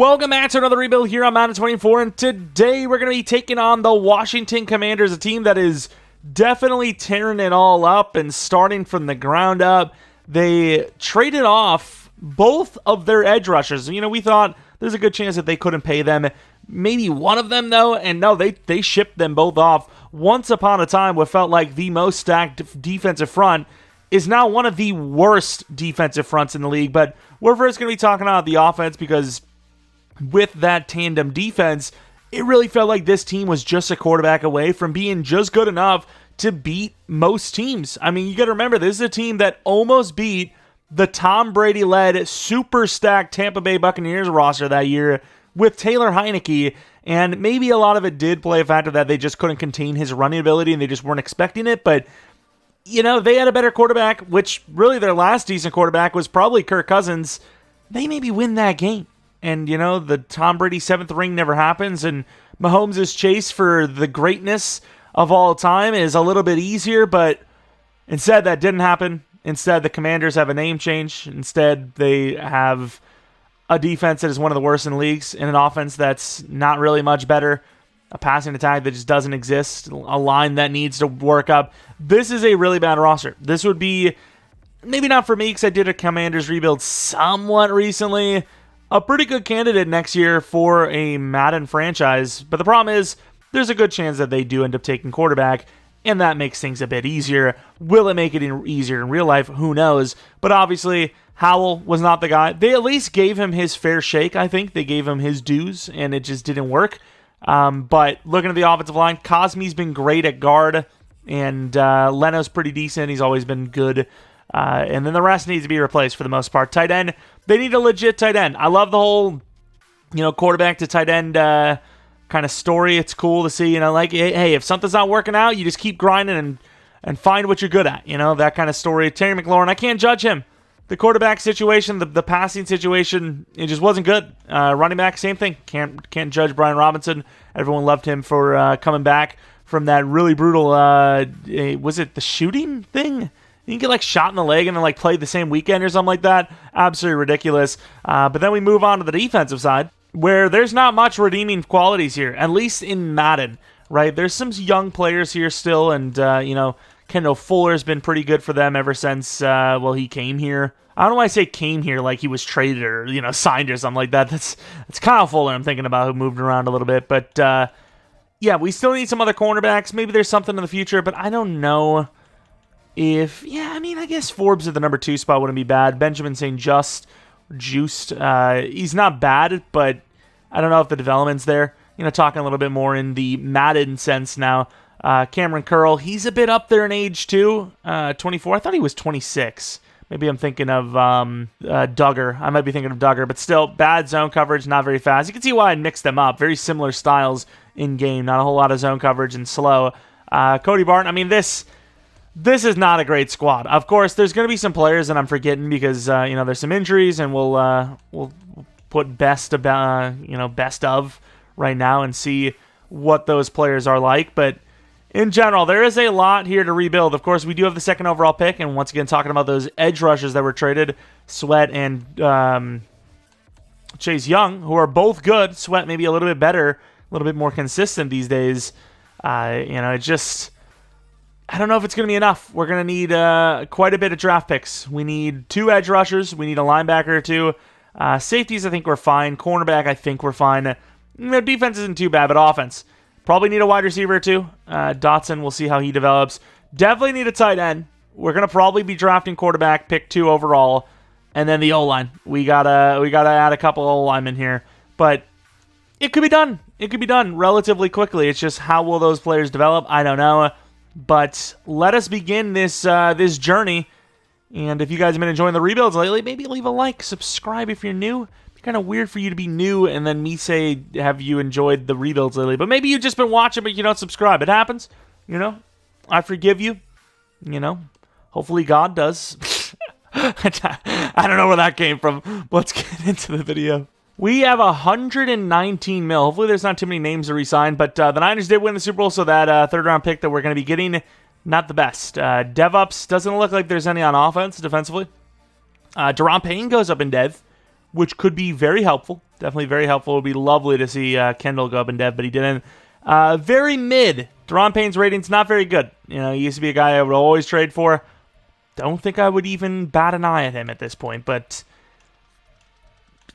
Welcome back to another rebuild here on Madden 24, and today we're going to be taking on the Washington Commanders, a team that is definitely tearing it all up and starting from the ground up. They traded off both of their edge rushers. You know, we thought there's a good chance that they couldn't pay them. Maybe one of them, though, and no, they shipped them both off. Once upon a time, what felt like the most stacked defensive front is now one of the worst defensive fronts in the league. But we're first going to be talking about the offense because with that tandem defense, it really felt like this team was just a quarterback away from being just good enough to beat most teams. I mean, you got to remember, this is a team that almost beat the Tom Brady-led, super stacked Tampa Bay Buccaneers roster that year with Taylor Heineke, and maybe a lot of it did play a factor that they just couldn't contain his running ability and they just weren't expecting it, but you know, they had a better quarterback, which really their last decent quarterback was probably Kirk Cousins. They maybe win that game. And, you know, the Tom Brady 7th ring never happens, and Mahomes' chase for the greatness of all time is a little bit easier, but instead that didn't happen. Instead, the Commanders have a name change. Instead, they have a defense that is one of the worst in the leagues, and an offense that's not really much better, a passing attack that just doesn't exist, a line that needs to work up. This is a really bad roster. This would be, maybe not for me because I did a Commanders rebuild somewhat recently, a pretty good candidate next year for a Madden franchise. But the problem is, there's a good chance that they do end up taking quarterback, and that makes things a bit easier. Will it make it easier in real life? Who knows? But obviously, Howell was not the guy. They at least gave him his fair shake, I think. They gave him his dues, and it just didn't work. But looking at the offensive line, Cosme's been great at guard, and Leno's pretty decent. He's always been good. And then the rest needs to be replaced for the most part. Tight end, they need a legit tight end. I love the whole, you know, quarterback to tight end kind of story. It's cool to see, you know, like, hey, if something's not working out, you just keep grinding and find what you're good at. You know, that kind of story. Terry McLaurin, I can't judge him. The quarterback situation, the passing situation, it just wasn't good. Running back, same thing. Can't judge Brian Robinson. Everyone loved him for coming back from that really brutal, was it the shooting thing? You can get like shot in the leg and then like play the same weekend or something like that. Absolutely ridiculous. But then we move on to the defensive side, where there's not much redeeming qualities here, at least in Madden, right? There's some young players here still, and you know, Kendall Fuller's been pretty good for them ever since he came here. I don't know why I say came here like he was traded or, you know, signed or something like that. That's Kyle Fuller I'm thinking about, who moved around a little bit. But yeah, we still need some other cornerbacks. Maybe there's something in the future, but I don't know. I guess Forbes at the number 2 spot wouldn't be bad. Benjamin St. Juiced, he's not bad, but I don't know if the development's there. You know, talking a little bit more in the Madden sense now. Cameron Curl, he's a bit up there in age too. 24. I thought he was 26. Maybe I'm thinking of Duggar. I might be thinking of Duggar, but still, bad zone coverage, not very fast. You can see why I mixed them up. Very similar styles in game. Not a whole lot of zone coverage and slow. Cody Barton, I mean, This is not a great squad. Of course, there's going to be some players that I'm forgetting because you know, there's some injuries, and we'll put best of right now and see what those players are like. But in general, there is a lot here to rebuild. Of course, we do have the 2nd overall pick, and once again, talking about those edge rushers that were traded, Sweat and Chase Young, who are both good. Sweat maybe a little bit better, a little bit more consistent these days. I don't know if it's going to be enough. We're going to need quite a bit of draft picks. We need 2 edge rushers. We need a linebacker or 2. Safeties, I think we're fine. Cornerback, I think we're fine. Their defense isn't too bad, but offense. Probably need a wide receiver or 2. Dotson, we'll see how he develops. Definitely need a tight end. We're going to probably be drafting quarterback, pick 2 overall. And then the O-line. We gotta add a couple O-linemen here. But it could be done. It could be done relatively quickly. It's just, how will those players develop? I don't know. But let us begin this journey. And if you guys have been enjoying the rebuilds lately, maybe leave a like, subscribe if you're new. It's kind of weird for you to be new and then me say, have you enjoyed the rebuilds lately? But maybe you've just been watching, but you don't subscribe. It happens. You know, I forgive you. You know, hopefully God does. I don't know where that came from. Let's get into the video. We have 119 mil. Hopefully there's not too many names to re-sign, but the Niners did win the Super Bowl, so that third-round pick that we're going to be getting, not the best. DevOps doesn't look like there's any on offense defensively. Jeromepkr goes up in dev, which could be very helpful. Definitely very helpful. It would be lovely to see Kendall go up in dev, but he didn't. Very mid. Deron Payne's rating's not very good. He used to be a guy I would always trade for. Don't think I would even bat an eye at him at this point, but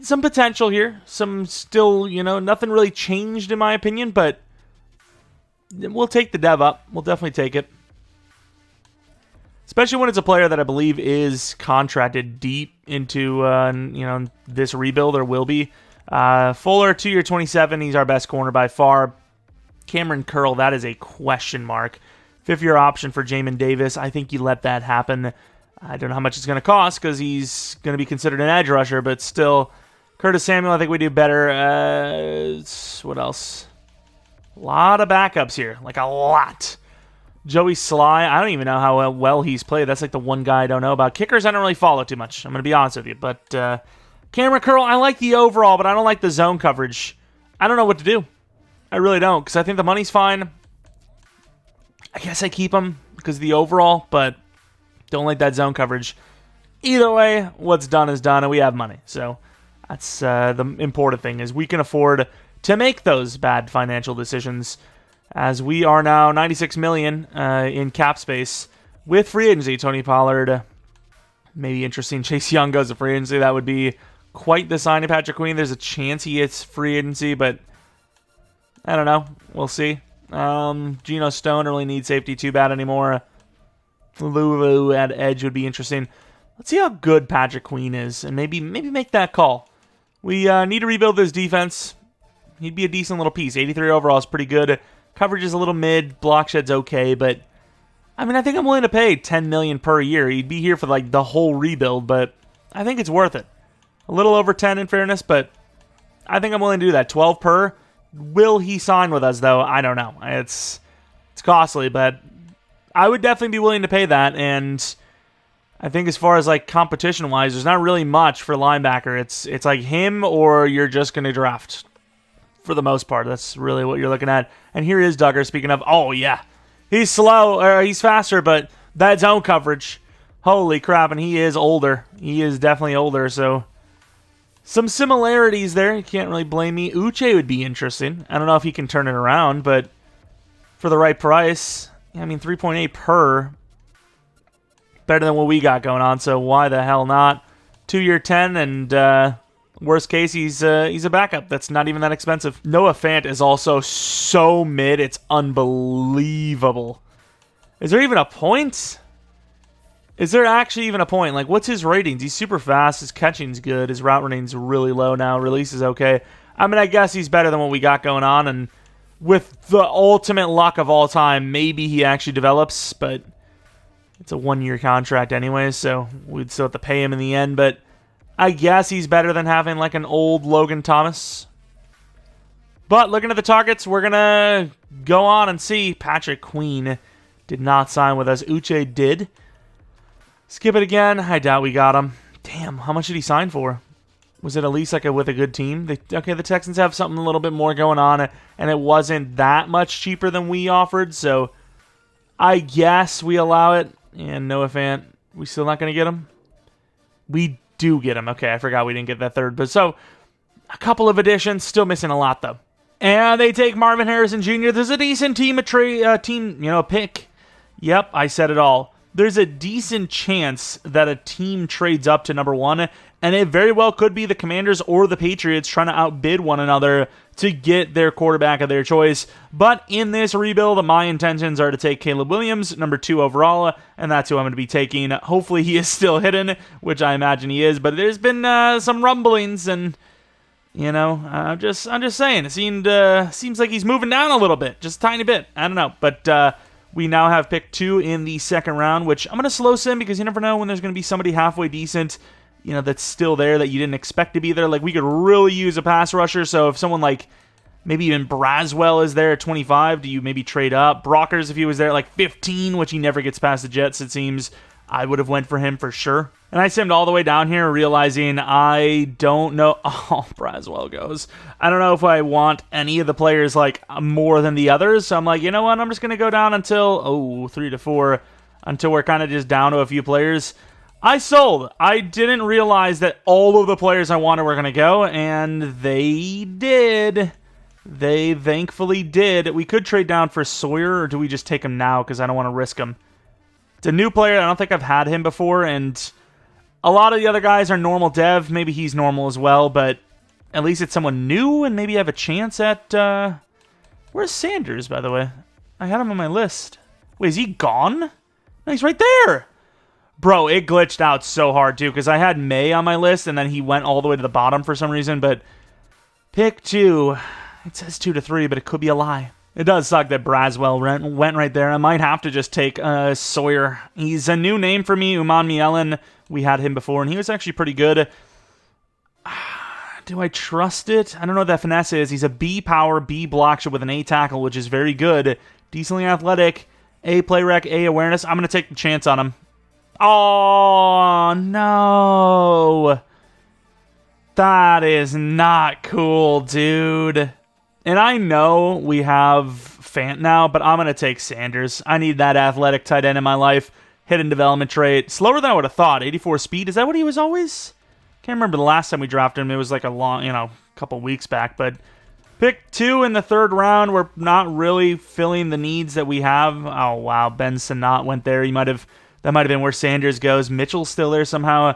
some potential here. Some still, nothing really changed in my opinion, but we'll take the dev up. We'll definitely take it. Especially when it's a player that I believe is contracted deep into, this rebuild, or will be. Fuller, 2-year, 27. He's our best corner by far. Cameron Curl, that is a question mark. 5th-year option for Jamin Davis. I think you let that happen. I don't know how much it's going to cost because he's going to be considered an edge rusher, but still. Curtis Samuel, I think we do better. What else? A lot of backups here. Like a lot. Joey Sly, I don't even know how well he's played. That's like the one guy I don't know about. Kickers, I don't really follow too much. I'm going to be honest with you. But Cameron Curl, I like the overall, but I don't like the zone coverage. I don't know what to do. I really don't, because I think the money's fine. I guess I keep him because of the overall, but don't like that zone coverage. Either way, what's done is done, and we have money. So that's the important thing, is we can afford to make those bad financial decisions, as we are now $96 million in cap space with free agency. Tony Pollard, maybe interesting. Chase Young goes to free agency. That would be quite the signing. Patrick Queen, there's a chance he gets free agency, but I don't know. We'll see. Geno Stone really needs safety too bad anymore. Lulu at edge would be interesting. Let's see how good Patrick Queen is, and maybe make that call. We need to rebuild this defense. He'd be a decent little piece. 83 overall is pretty good. Coverage is a little mid. Block shed's okay, but I think I'm willing to pay $10 million per year. He'd be here for like the whole rebuild, but I think it's worth it. A little over 10 in fairness, but I think I'm willing to do that. 12 per. Will he sign with us, though? I don't know. It's costly, but I would definitely be willing to pay that. And I think as far as like competition-wise, there's not really much for linebacker. It's like him, or you're just going to draft. For the most part, that's really what you're looking at. And here is Duggar. Speaking of, oh yeah, he's slow, or he's faster, but that zone coverage, holy crap! And he is older. He is definitely older. So some similarities there. You can't really blame me. Uche would be interesting. I don't know if he can turn it around, but for the right price, 3.8 per, better than what we got going on. So why the hell not? 2-year 10, and worst case, he's a backup. That's not even that expensive. Noah Fant is also so mid. It's unbelievable. Is there even a point? Is there actually even a point? Like, what's his ratings? He's super fast. His catching's good. His route running's really low now. Release is okay. I guess he's better than what we got going on. And with the ultimate luck of all time, maybe he actually develops. But it's a 1-year contract anyway, so we'd still have to pay him in the end. But I guess he's better than having like an old Logan Thomas. But looking at the targets, we're going to go on and see. Patrick Queen did not sign with us. Uche did. Skip it again. I doubt we got him. Damn, how much did he sign for? Was it at least like with a good team? The Texans have something a little bit more going on, and it wasn't that much cheaper than we offered, so I guess we allow it. And Noah Fant, we still not going to get him? We do get him. Okay, I forgot we didn't get that third. But so, a couple of additions, still missing a lot though. And they take Marvin Harrison Jr. There's a decent team, a pick. Yep, I said it all. There's a decent chance that a team trades up to number 1, and it very well could be the Commanders or the Patriots trying to outbid one another to get their quarterback of their choice. But in this rebuild, my intentions are to take Caleb Williams, number 2 overall, and that's who I'm going to be taking. Hopefully he is still hidden, which I imagine he is, but there's been some rumblings, and I'm just saying, it seems like he's moving down a little bit, just a tiny bit. I don't know, but we now have pick 2 in the second round, which I'm going to slow sim because you never know when there's going to be somebody halfway decent, that's still there that you didn't expect to be there. Like, we could really use a pass rusher, so if someone like maybe even Braswell is there at 25, do you maybe trade up? Brockers, if he was there at like 15, which he never gets past the Jets, it seems, I would have went for him for sure. And I simmed all the way down here, realizing I don't know. Oh, Braswell goes. I don't know if I want any of the players like more than the others. So I'm like, you know what? I'm just going to go down until 3 to 4, until we're kind of just down to a few players. I sold. I didn't realize that all of the players I wanted were going to go, and they did. They thankfully did. We could trade down for Sawyer, or do we just take him now because I don't want to risk him? It's a new player. I don't think I've had him before, and a lot of the other guys are normal dev. Maybe he's normal as well, but at least it's someone new, and maybe I have a chance at... Where's Sanders, by the way? I had him on my list. Wait, is he gone? No, he's right there! Bro, it glitched out so hard, too, because I had May on my list, and then he went all the way to the bottom for some reason, but pick 2. It says 2 to 3, but it could be a lie. It does suck that Braswell went right there. I might have to just take Sawyer. He's a new name for me, Uman Mielen. We had him before, and he was actually pretty good. Do I trust it? I don't know what that finesse is. He's a B power, B block with an A tackle, which is very good. Decently athletic, A play rec, A awareness. I'm going to take the chance on him. Oh, no. That is not cool, dude. And I know we have Fant now, but I'm going to take Sanders. I need that athletic tight end in my life. Hidden development trait. Slower than I would have thought. 84 speed. Is that what he was always? Can't remember the last time we drafted him. It was like a long, couple weeks back. But pick 2 in the 3rd round. We're not really filling the needs that we have. Oh, wow. Ben Sanat went there. That might have been where Sanders goes. Mitchell's still there somehow.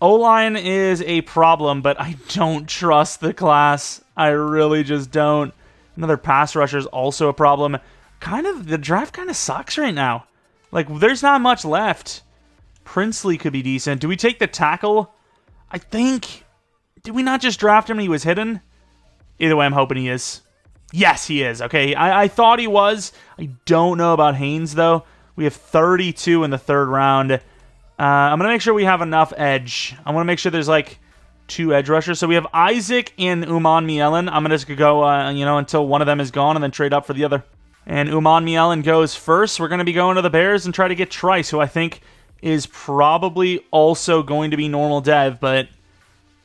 O-line is a problem, but I don't trust the class. I really just don't. Another pass rusher is also a problem. The draft kind of sucks right now. Like, there's not much left. Princely could be decent. Do we take the tackle? I think... Did we not just draft him and he was hidden? Either way, I'm hoping he is. Yes, he is. Okay, I thought he was. I don't know about Haynes, though. We have 32 in the 3rd round. I'm going to make sure we have enough edge. I want to make sure there's, 2 edge rushers. So we have Isaac and Uman Mielen. I'm going to just go, until one of them is gone and then trade up for the other. And Uman Mielen goes first. We're going to be going to the Bears and try to get Trice, who I think is probably also going to be normal dev, but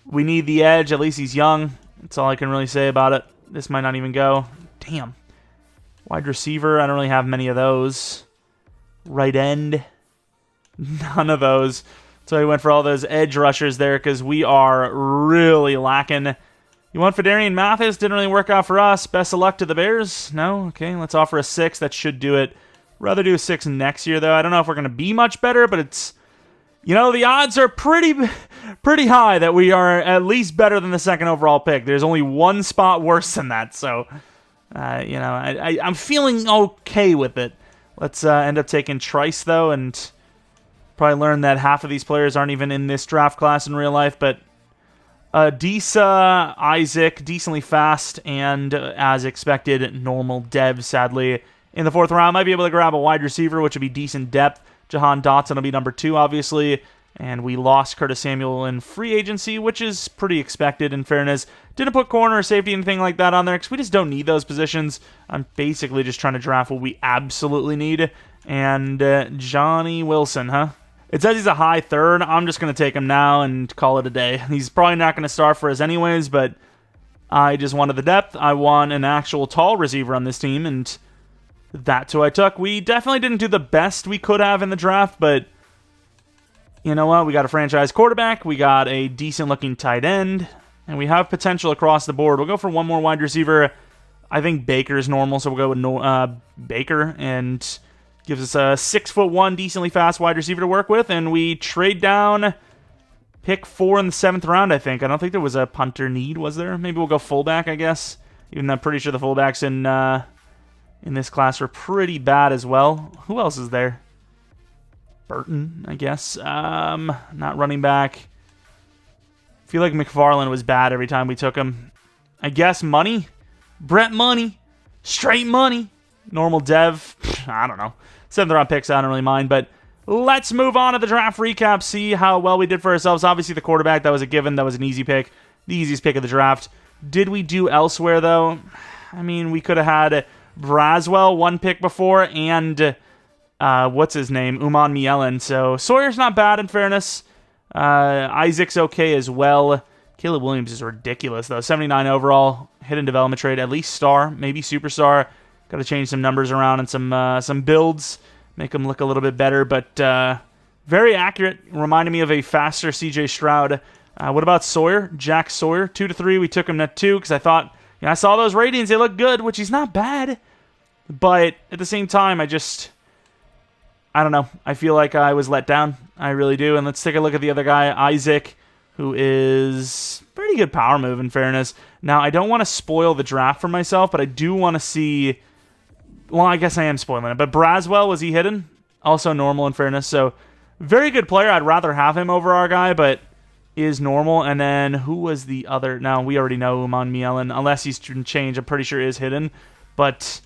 we need the edge. At least he's young. That's all I can really say about it. This might not even go. Damn. Wide receiver, I don't really have many of those. Right end, none of those. So he went for all those edge rushers there because we are really lacking. You want Fedarian Mathis? Didn't really work out for us. Best of luck to the Bears. No? Okay, let's offer a 6. That should do it. Rather do a 6 next year, though. I don't know if we're going to be much better, but it's... the odds are pretty high that we are at least better than the 2nd overall pick. There's only one spot worse than that, so... I'm feeling okay with it. Let's end up taking Trice, though, and probably learn that half of these players aren't even in this draft class in real life, but Disa, Isaac, decently fast, and as expected, normal dev, sadly. In the 4th round, might be able to grab a wide receiver, which would be decent depth. Jahan Dotson will be number 2, obviously, and we lost Curtis Samuel in free agency, which is pretty expected, in fairness. Didn't put corner or safety, anything like that on there, because we just don't need those positions. I'm basically just trying to draft what we absolutely need. And Johnny Wilson, huh? It says he's a high 3rd. I'm just going to take him now and call it a day. He's probably not going to start for us anyways, but I just wanted the depth. I want an actual tall receiver on this team, and that's who I took. We definitely didn't do the best we could have in the draft, but... You know what? We got a franchise quarterback. We got a decent-looking tight end. And we have potential across the board. We'll go for one more wide receiver. I think Baker is normal, so we'll go with Baker. And gives us a 6'1", decently fast wide receiver to work with. And we trade down pick 4 in the 7th round, I think. I don't think there was a punter need, was there? Maybe we'll go fullback, I guess. Even though I'm pretty sure the fullbacks in this class are pretty bad as well. Who else is there? Burton, I guess. Not running back. I feel like McFarland was bad every time we took him. I guess money? Brett Money. Straight money. Normal dev. I don't know. 7th round picks, I don't really mind. But let's move on to the draft recap. See how well we did for ourselves. Obviously, the quarterback, that was a given. That was an easy pick. The easiest pick of the draft. Did we do elsewhere, though? I mean, we could have had Braswell 1 pick before and... what's his name? Uman Mielen. So Sawyer's not bad in fairness. Isaac's okay as well. Caleb Williams is ridiculous though. 79 overall. Hidden development trade. At least star. Maybe superstar. Got to change some numbers around and some builds. Make him look a little bit better. But Very accurate. Reminded me of a faster CJ Stroud. What about Sawyer? Jack Sawyer, 2 to 3. We took him at 2 because I thought, I saw those ratings. They look good, which he's not bad. But at the same time, I don't know. I feel like I was let down. I really do. And let's take a look at the other guy, Isaac, who is pretty good power move in fairness. Now, I don't want to spoil the draft for myself, but I do want to see... Well, I guess I am spoiling it. But Braswell, was he hidden? Also normal in fairness. So, very good player. I'd rather have him over our guy, but is normal. And then, who was the other? Now, we already know Uman Mielen. Unless he's changed, I'm pretty sure is hidden. But...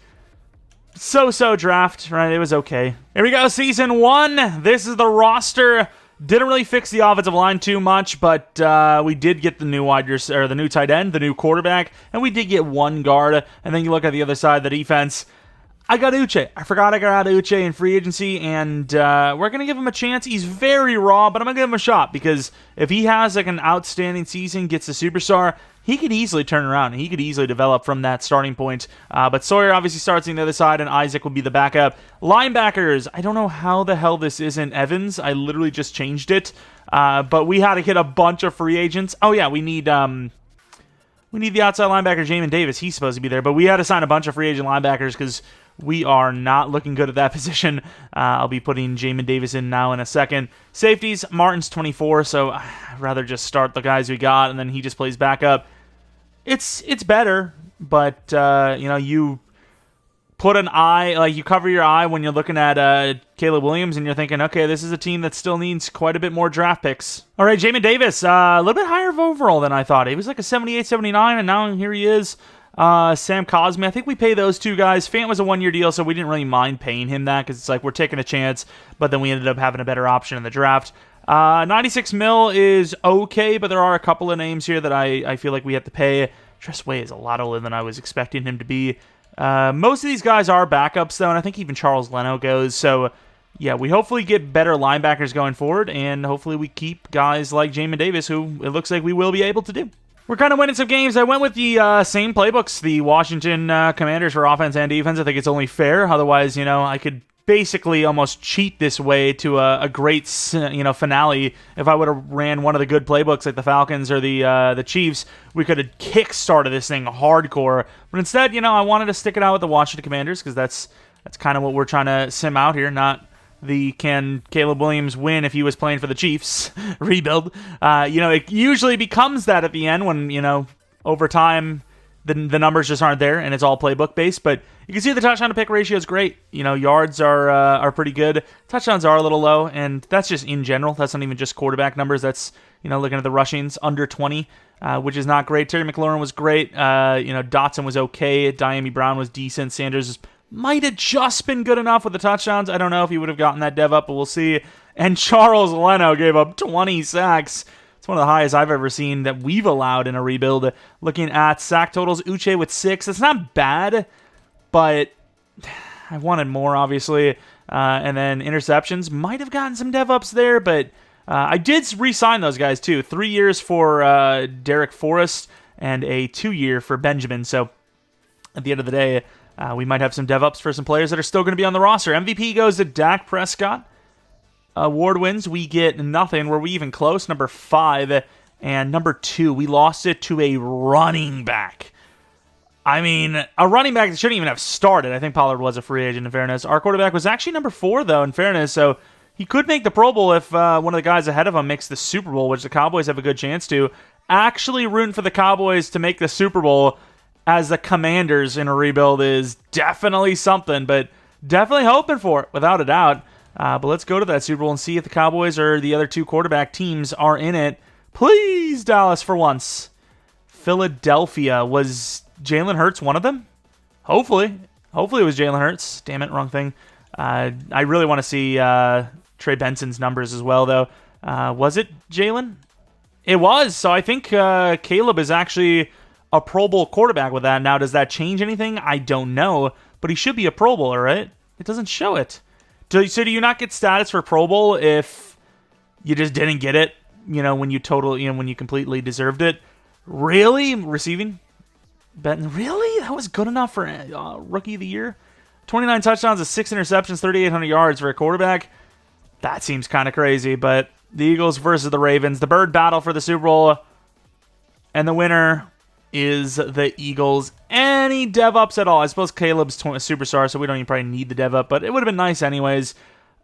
so-so draft, right? It was okay. Here we go, Season 1. This is the roster. Didn't really fix the offensive line too much, but we did get the new the new tight end, the new quarterback, and we did get one guard. And then you look at the other side, the defense. I got Uche. I forgot I got Uche in free agency, and we're going to give him a chance. He's very raw, but I'm going to give him a shot, because if he has like an outstanding season, gets a superstar, he could easily turn around. He could easily develop from that starting point. But Sawyer obviously starts on the other side, and Isaac will be the backup. Linebackers, I don't know how the hell this isn't Evans. I literally just changed it. But we had to hit a bunch of free agents. Oh, yeah, we need the outside linebacker, Jamin Davis. He's supposed to be there. But we had to sign a bunch of free agent linebackers because we are not looking good at that position. I'll be putting Jamin Davis in now in a second. Safeties, Martin's 24, so I'd rather just start the guys we got, and then he just plays backup. It's better, but you put an eye, like you cover your eye when you're looking at Caleb Williams, and you're thinking, okay, this is a team that still needs quite a bit more draft picks. All right, Jamin Davis, a little bit higher of overall than I thought. He was like a 78, 79, and now here he is. Sam Cosme, I think we pay those two guys. Fant was a one-year deal, so we didn't really mind paying him that because it's like we're taking a chance, but then we ended up having a better option in the draft. 96 mil is okay, but there are a couple of names here that I feel like we have to pay. Tress Way is a lot older than I was expecting him to be. Most of these guys are backups, though, and I think even Charles Leno goes, so yeah, we hopefully get better linebackers going forward, and hopefully we keep guys like Jamin Davis, who it looks like we will be able to do. We're kind of winning some games. I went with the same playbooks, the Washington Commanders for offense and defense. I think it's only fair. Otherwise, I could basically almost cheat this way to a great, finale. If I would have ran one of the good playbooks like the Falcons or the Chiefs, we could have kick-started this thing hardcore. But instead, I wanted to stick it out with the Washington Commanders because that's kind of what we're trying to sim out here, not can Caleb Williams win if he was playing for the Chiefs rebuild. It usually becomes that at the end when, over time, the numbers just aren't there and it's all playbook based. But you can see the touchdown to pick ratio is great. Yards are pretty good. Touchdowns are a little low, and that's just in general. That's not even just quarterback numbers. That's, looking at the rushings, under 20, which is not great. Terry McLaurin was great. Dotson was okay. Diami Brown was decent. Sanders might have just been good enough with the touchdowns. I don't know if he would have gotten that dev up, but we'll see. And Charles Leno gave up 20 sacks. It's one of the highest I've ever seen that we've allowed in a rebuild. Looking at sack totals, Uche with 6. It's not bad, but I wanted more, obviously. And then interceptions. Might have gotten some dev ups there, but I did re-sign those guys, too. 3 years for Derek Forrest and a 2-year for Benjamin. So at the end of the day, we might have some dev ups for some players that are still going to be on the roster. MVP goes to Dak Prescott. Award wins, we get nothing. Were we even close? Number 5. And number 2, we lost it to a running back. I mean, a running back that shouldn't even have started. I think Pollard was a free agent, in fairness. Our quarterback was actually number 4, though, in fairness. So he could make the Pro Bowl if one of the guys ahead of him makes the Super Bowl, which the Cowboys have a good chance to. Actually rooting for the Cowboys to make the Super Bowl as the Commanders in a rebuild is definitely something, but definitely hoping for it, without a doubt. But let's go to that Super Bowl and see if the Cowboys or the other 2 quarterback teams are in it. Please, Dallas, for once. Philadelphia. Was Jalen Hurts one of them? Hopefully. Hopefully it was Jalen Hurts. Damn it, wrong thing. I really want to see Trey Benson's numbers as well, though. Was it Jalen? It was. So I think Caleb is actually a Pro Bowl quarterback with that. Now, does that change anything? I don't know. But he should be a Pro Bowler, right? It doesn't show it. So do you not get status for Pro Bowl if you just didn't get it, when you completely deserved it? Really? Receiving? Really? That was good enough for Rookie of the Year? 29 touchdowns, 6 interceptions, 3,800 yards for a quarterback? That seems kind of crazy, but the Eagles versus the Ravens, the bird battle for the Super Bowl, and the winner is the Eagles. Any dev ups at all? I suppose Caleb's a superstar, so we don't even probably need the dev up, but it would have been nice anyways.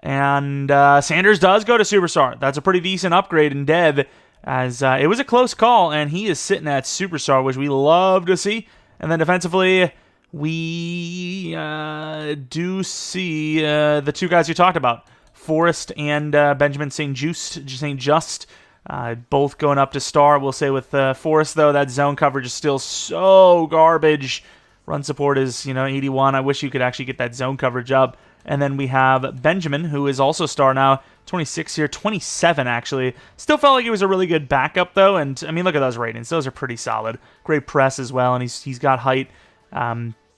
And Sanders does go to superstar. That's a pretty decent upgrade in dev, as it was a close call, and he is sitting at superstar, which we love to see. And then defensively, we do see the two guys you talked about, Forrest and Benjamin St. Just, both going up to star. We'll say with Forrest, though, that zone coverage is still so garbage. Run support is, 81. I wish you could actually get that zone coverage up. And then we have Benjamin, who is also star now, 26 here, 27 actually. Still felt like he was a really good backup, though. And, I mean, look at those ratings. Those are pretty solid. Great press as well, and he's got height.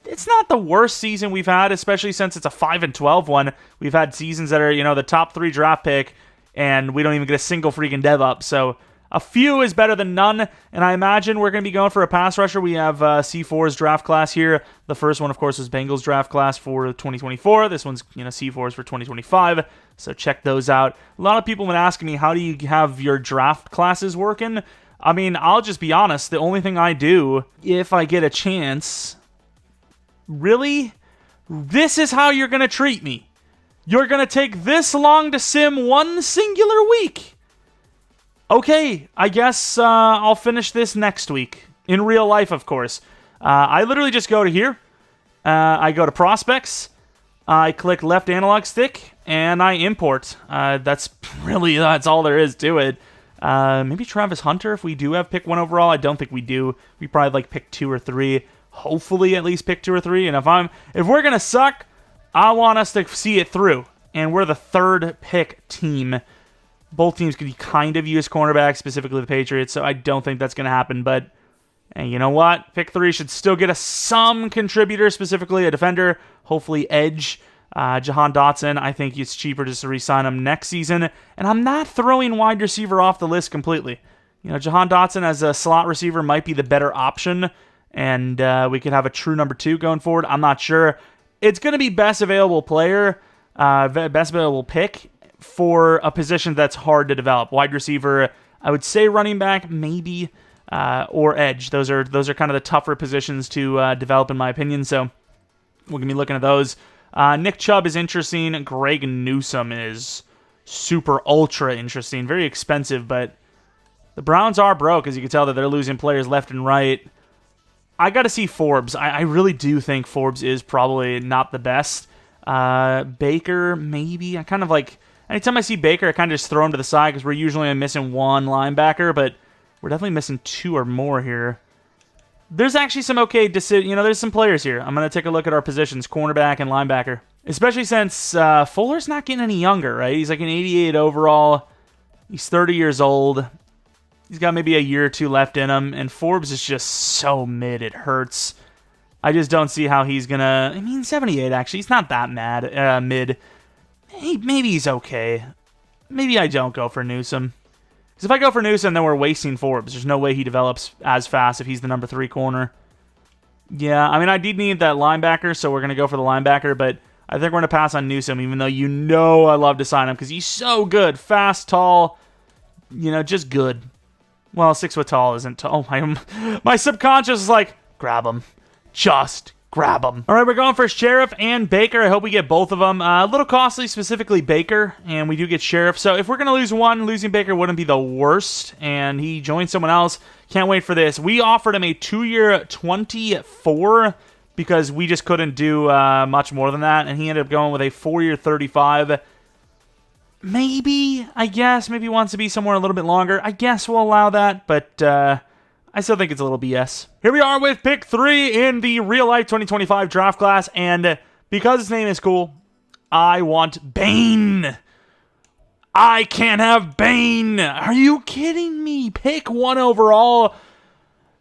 It's not the worst season we've had, especially since it's a 5-12 one. We've had seasons that are, the top 3 draft pick, and we don't even get a single freaking dev up. So a few is better than none, and I imagine we're going to be going for a pass rusher. We have C4's draft class here. The first one, of course, was Bengals draft class for 2024. This one's, C4's for 2025, so check those out. A lot of people have been asking me, how do you have your draft classes working? I mean, I'll just be honest. The only thing I do, if I get a chance... Really? This is how you're going to treat me? You're going to take this long to sim one singular week? Okay, I guess I'll finish this next week. In real life, of course. I literally just go to here. I go to prospects. I click left analog stick, and I import. That's all there is to it. Maybe Travis Hunter if we do have pick 1 overall. I don't think we do. We probably pick 2 or 3. Hopefully at least pick 2 or 3. And if we're gonna suck, I want us to see it through. And we're the 3rd pick team. Both teams could kind of use cornerbacks, specifically the Patriots, so I don't think that's gonna happen. But and you know what? Pick 3 should still get us some contributor, specifically a defender, hopefully edge. Jahan Dotson, I think it's cheaper just to re-sign him next season. And I'm not throwing wide receiver off the list completely. Jahan Dotson as a slot receiver might be the better option. And we could have a true number 2 going forward. I'm not sure. It's going to be best available player, best available pick for a position that's hard to develop. Wide receiver, I would say running back, maybe, or edge. Those are kind of the tougher positions to develop, in my opinion. So we're going to be looking at those. Nick Chubb is interesting. Greg Newsome is super ultra interesting. Very expensive, but the Browns are broke, as you can tell that they're losing players left and right. I got to see Forbes. I really do think Forbes is probably not the best. Baker, maybe. I kind of anytime I see Baker, I kind of just throw him to the side because we're usually missing 1 linebacker, but we're definitely missing 2 or more here. There's actually some okay decisions. There's some players here. I'm going to take a look at our positions, cornerback and linebacker. Especially since Fuller's not getting any younger, right? He's an 88 overall. He's 30 years old. He's got maybe a year or 2 left in him, and Forbes is just so mid, it hurts. I just don't see how he's going to... 78, actually. He's not that mid. Maybe he's okay. Maybe I don't go for Newsome. Because if I go for Newsome, then we're wasting Forbes. There's no way he develops as fast if he's the number 3 corner. Yeah, I did need that linebacker, so we're going to go for the linebacker, but I think we're going to pass on Newsome, even though I love to sign him, because he's so good. Fast, tall, just good. Well, 6 foot tall isn't tall. My subconscious is grab him. Just grab him. All right, we're going for Sheriff and Baker. I hope we get both of them. A little costly, specifically Baker, and we do get Sheriff. So if we're going to lose one, losing Baker wouldn't be the worst, and he joined someone else. Can't wait for this. We offered him a 2-year 24 because we just couldn't do much more than that, and he ended up going with a 4-year 35. Maybe he wants to be somewhere a little bit longer. I guess we'll allow that, but I still think it's a little BS. Here we are with pick 3 in the real-life 2025 draft class, and because his name is cool, I want Bane. I can't have Bane. Are you kidding me? Pick 1 overall.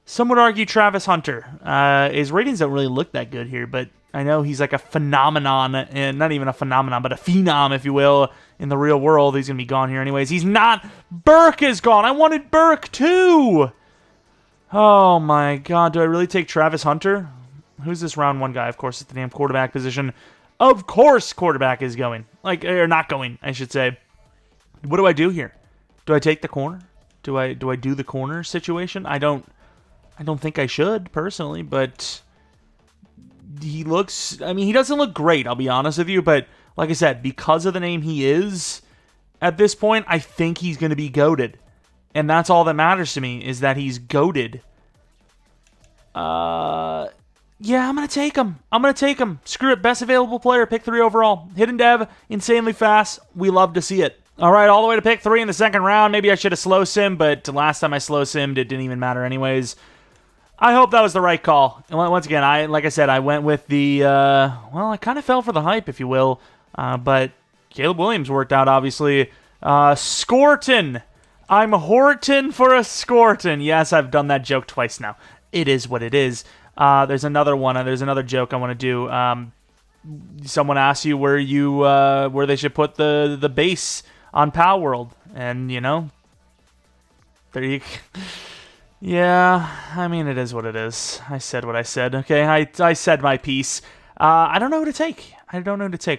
Some would argue Travis Hunter. His ratings don't really look that good here, but I know he's a phenomenon, and not even a phenomenon, but a phenom, if you will, in the real world. He's going to be gone here anyways. He's not. Burke is gone. I wanted Burke too. Oh my God. Do I really take Travis Hunter? Who's this round 1 guy? Of course, it's the damn quarterback position. Of course quarterback is going. Or not going, I should say. What do I do here? Do I take the corner? Do I do the corner situation? I don't think I should, personally, but he looks... I mean, he doesn't look great, I'll be honest with you, but like I said, because of the name he is, at this point, I think he's going to be goated. And that's all that matters to me, is that he's goated. Yeah, I'm going to take him. Screw it. Best available player, pick 3 overall. Hidden dev, insanely fast. We love to see it. All right, all the way to pick 3 in the second round. Maybe I should have slow simmed, but last time I slow simmed, it didn't even matter anyways. I hope that was the right call. And once again, like I said, I went with the, well, I kind of fell for the hype, if you will. But Caleb Williams worked out, obviously. Scorton. I'm Horton for a Scorton. Yes, I've done that joke twice now. It is what it is. There's another one. There's another joke I want to do. Someone asks you where they should put the base on Pal World, and there you. Yeah, I mean it is what it is. I said what I said. Okay, I said my piece. I don't know who to take.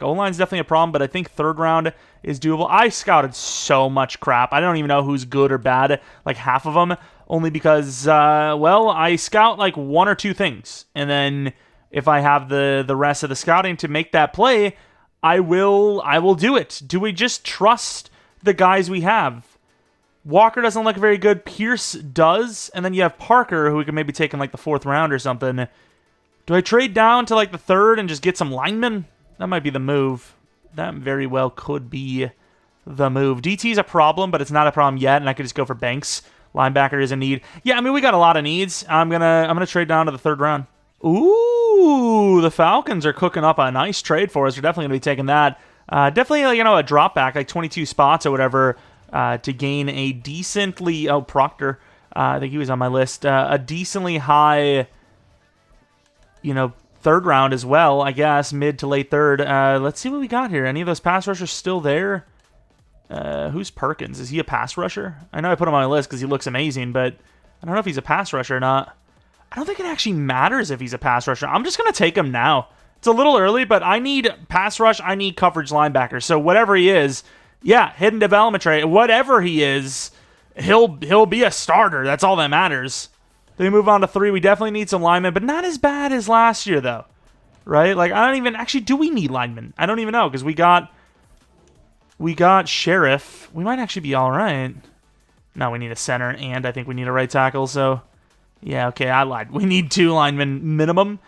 O-line's definitely a problem, but I think third round is doable. I scouted so much crap. I don't even know who's good or bad, like half of them, only because, well, I scout like 1 or 2 things. And then if I have the rest of the scouting to make that play, I will do it. Do we just trust the guys we have? Walker doesn't look very good. Pierce does. And then you have Parker, who we can maybe take in like the 4th round or something. Do I trade down to like the 3rd and just get some linemen? That might be the move. That very well could be the move. DT is a problem, but it's not a problem yet, and I could just go for Banks. Linebacker is a need. Yeah, I mean, we got a lot of needs. I'm gonna trade down to the 3rd round. Ooh, the Falcons are cooking up a nice trade for us. We're definitely gonna be taking that. Definitely, a drop back, like 22 spots or whatever, to gain a decently. Oh, Proctor. I think he was on my list. A decently high, 3rd round as well, I guess, mid to late 3rd. Let's see what we got here. Any of those pass rushers still there? Who's Perkins? Is he a pass rusher? I know I put him on my list because he looks amazing, but I don't know if he's a pass rusher or not. I don't think it actually matters if he's a pass rusher. I'm just going to take him now. It's a little early, but I need pass rush. I need coverage linebacker. So whatever he is, yeah, hidden development trait. Whatever he is, he'll be a starter. That's all that matters. Then we move on to 3. We definitely need some linemen, but not as bad as last year, though. Right? Like, I don't even... Actually, do we need linemen? I don't even know, because we got Sheriff. We might actually be all right. No, we need a center, and I think we need a right tackle, so... Yeah, okay, I lied. We need 2 linemen minimum.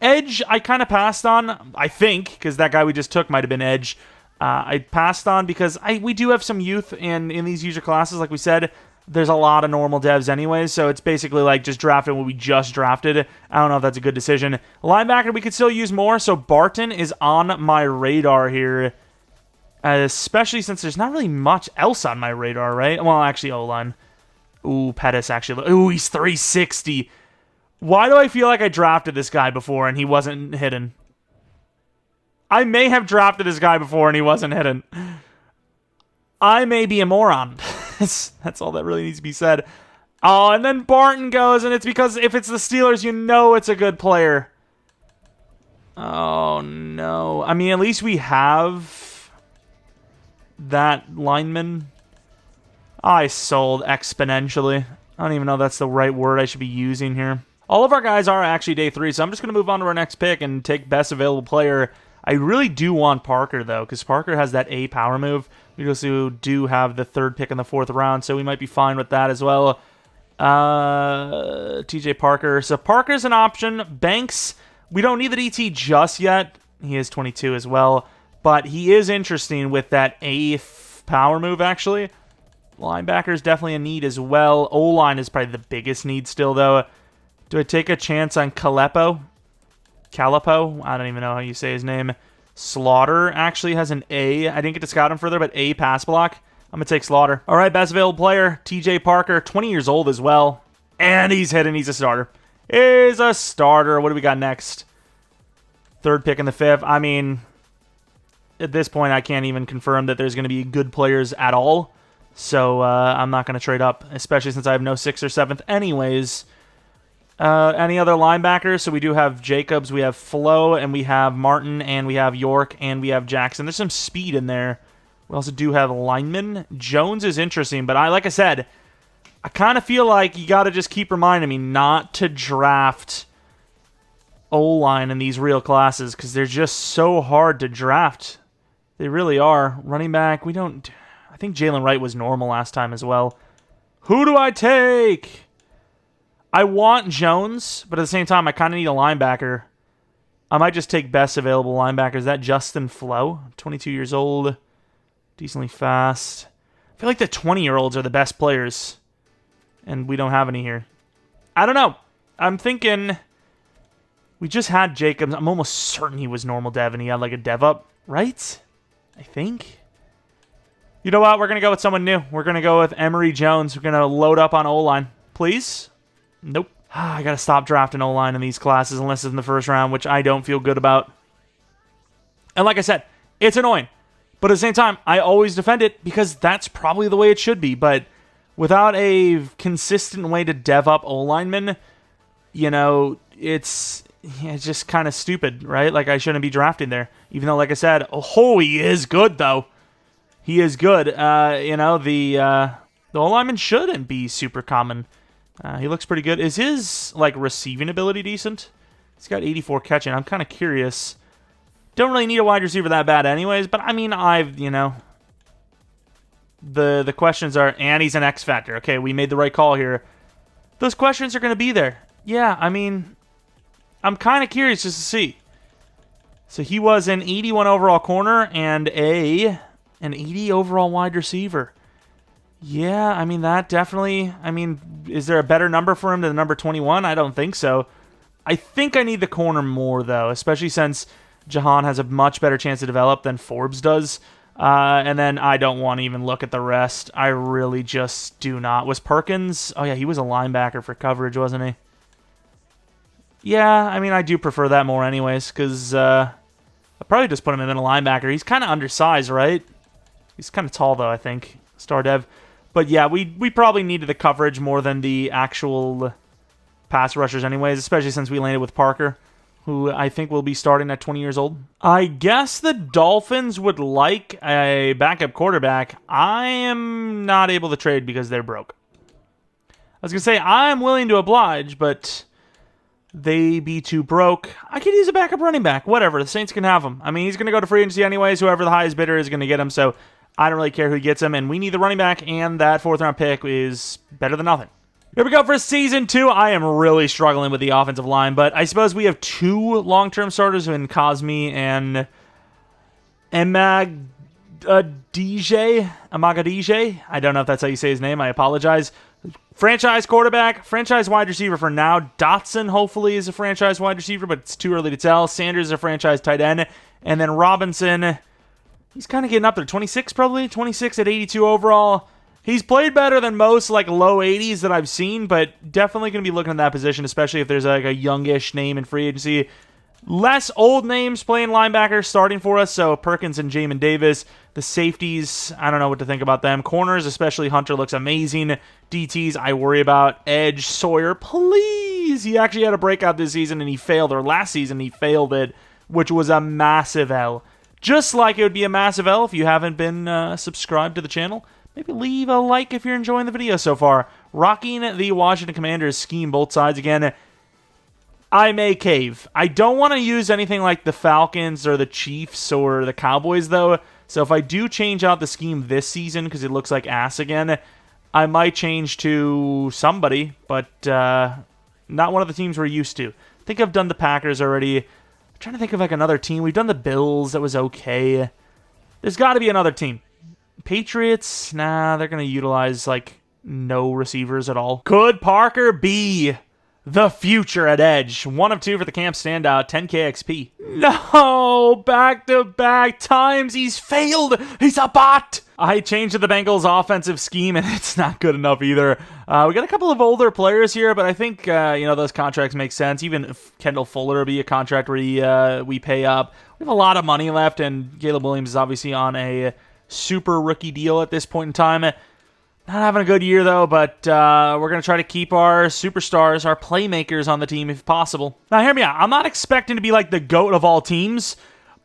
Edge, I kind of passed on, I think, because that guy we just took might have been Edge. I passed on because we do have some youth, and in these user classes, like we said... There's a lot of normal devs anyways, so it's basically like just drafting what we just drafted. I don't know if that's a good decision. Linebacker, we could still use more, so Barton is on my radar here. Especially since there's not really much else on my radar, right? Well, actually, O-line. Ooh, Pettis actually. Ooh, he's 360. Why do I feel like I drafted this guy before and he wasn't hidden? I may have drafted this guy before and he wasn't hidden. I may be a moron. That's all that really needs to be said. Oh, and then Barton goes, and it's because if it's the Steelers, it's a good player. Oh, no. I mean, at least we have that lineman. I sold exponentially. I don't even know if that's the right word I should be using here. All of our guys are actually day 3, so I'm just going to move on to our next pick and take best available player. I really do want Parker, though, because Parker has that A power move. We also do have the 3rd pick in the 4th round, so we might be fine with that as well. TJ Parker. So Parker's an option. Banks, we don't need the DT just yet. He is 22 as well, but he is interesting with that A power move, actually. Linebacker is definitely a need as well. O-line is probably the biggest need still, though. Do I take a chance on Calipo? I don't even know how you say his name. Slaughter actually has an A. I didn't get to scout him further, but A pass block. I'm going to take Slaughter. All right, best available player, TJ Parker, 20 years old as well. And he's hidden. He's a starter. Is a starter. What do we got next? 3rd pick in the 5th. I mean, at this point, I can't even confirm that there's going to be good players at all. So I'm not going to trade up, especially since I have no 6th or 7th anyways. Any other linebackers? So we do have Jacobs, we have Flo, and we have Martin, and we have York, and we have Jackson. There's some speed in there. We also do have linemen. Jones is interesting, but like I said, I kind of feel like you got to just keep reminding me not to draft O-line in these real classes because they're just so hard to draft. They really are. Running back, we don't... I think Jalen Wright was normal last time as well. Who do I take? I want Jones, but at the same time, I kind of need a linebacker. I might just take best available linebacker. Is that Justin Flo? 22 years old. Decently fast. I feel like the 20-year-olds are the best players. And we don't have any here. I don't know. I'm thinking... We just had Jacobs. I'm almost certain he was normal dev, and he had like a dev up, right? I think. You know what? We're going to go with someone new. We're going to go with Emory Jones. We're going to load up on O-line. Please? Nope. I got to stop drafting O-line in these classes unless it's in the first round, which I don't feel good about. And like I said, it's annoying. But at the same time, I always defend it because that's probably the way it should be. But without a consistent way to dev up O-linemen, you know, it's just kind of stupid, right? Like, I shouldn't be drafting there. Even though, like I said, oh, he is good, though. He is good. You know, the O-lineman shouldn't be super common. He looks pretty good. Is his, like, receiving ability decent? He's got 84 catching. I'm kind of curious. Don't really need a wide receiver that bad anyways, but, I mean, you know... The questions are, and he's an X factor. Okay, we made the right call here. Those questions are going to be there. Yeah, I mean, I'm kind of curious just to see. So he was an 81 overall corner and an 80 overall wide receiver. Yeah, I mean, that definitely... I mean, is there a better number for him than the number 21? I don't think so. I think I need the corner more, though, especially since Jahan has a much better chance to develop than Forbes does. And then I don't want to even look at the rest. I really just do not. Was Perkins... Oh, yeah, he was a linebacker for coverage, wasn't he? Yeah, I mean, I do prefer that more anyways, because I'll probably just put him in a linebacker. He's kind of undersized, right? He's kind of tall, though, I think. Star dev. But yeah, we probably needed the coverage more than the actual pass rushers anyways, especially since we landed with Parker, who I think will be starting at 20 years old. I guess the Dolphins would like a backup quarterback. I am not able to trade because they're broke. I was going to say, I'm willing to oblige, but they be too broke. I could use a backup running back. Whatever, the Saints can have him. I mean, he's going to go to free agency anyways. Whoever the highest bidder is going to get him, so I don't really care who gets him, and we need the running back, and that fourth-round pick is better than nothing. Here we go for Season 2. I am really struggling with the offensive line, but I suppose we have two long-term starters in Cosme and Amagadije. I don't know if that's how you say his name. I apologize. Franchise quarterback, franchise wide receiver for now. Dotson, hopefully, is a franchise wide receiver, but it's too early to tell. Sanders is a franchise tight end. And then Robinson... He's kind of getting up there. 26 probably. 26 at 82 overall. He's played better than most like low 80s that I've seen, but definitely going to be looking at that position, especially if there's like a youngish name in free agency. Less old names playing linebacker starting for us, so Perkins and Jamin Davis. The safeties, I don't know what to think about them. Corners, especially Hunter, looks amazing. DTs, I worry about. Edge, Sawyer, please. He actually had a breakout this season, and he failed, or last season he failed it, which was a massive L. Just like it would be a massive L if you haven't been subscribed to the channel. Maybe leave a like if you're enjoying the video so far. Rocking the Washington Commanders scheme both sides again. I may cave. I don't want to use anything like the Falcons or the Chiefs or the Cowboys, though. So if I do change out the scheme this season because it looks like ass again, I might change to somebody, but not one of the teams we're used to. I think I've done the Packers already. I'm trying to think of like another team. We've done the Bills. That was okay. There's got to be another team. Patriots? Nah, they're going to utilize like no receivers at all. Could Parker be the future at edge? 1 of 2 for the camp standout. 10K XP. No! Back-to-back times he's failed. He's a bot. I changed to the Bengals offensive scheme, and it's not good enough either. We got a couple of older players here, but I think those contracts make sense. Even if Kendall Fuller will be a contract where we pay up. We have a lot of money left, and Caleb Williams is obviously on a super rookie deal at this point in time. Not having a good year, though, but we're going to try to keep our superstars, our playmakers on the team if possible. Now, hear me out. I'm not expecting to be like the GOAT of all teams,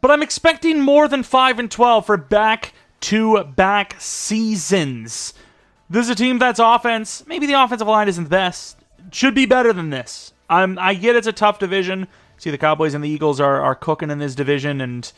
but I'm expecting more than 5-12 for back back-to-back seasons. This is a team that's offense, maybe the offensive line isn't the best. Should be better than this. I get it's a tough division. See, the Cowboys and the Eagles are cooking in this division, and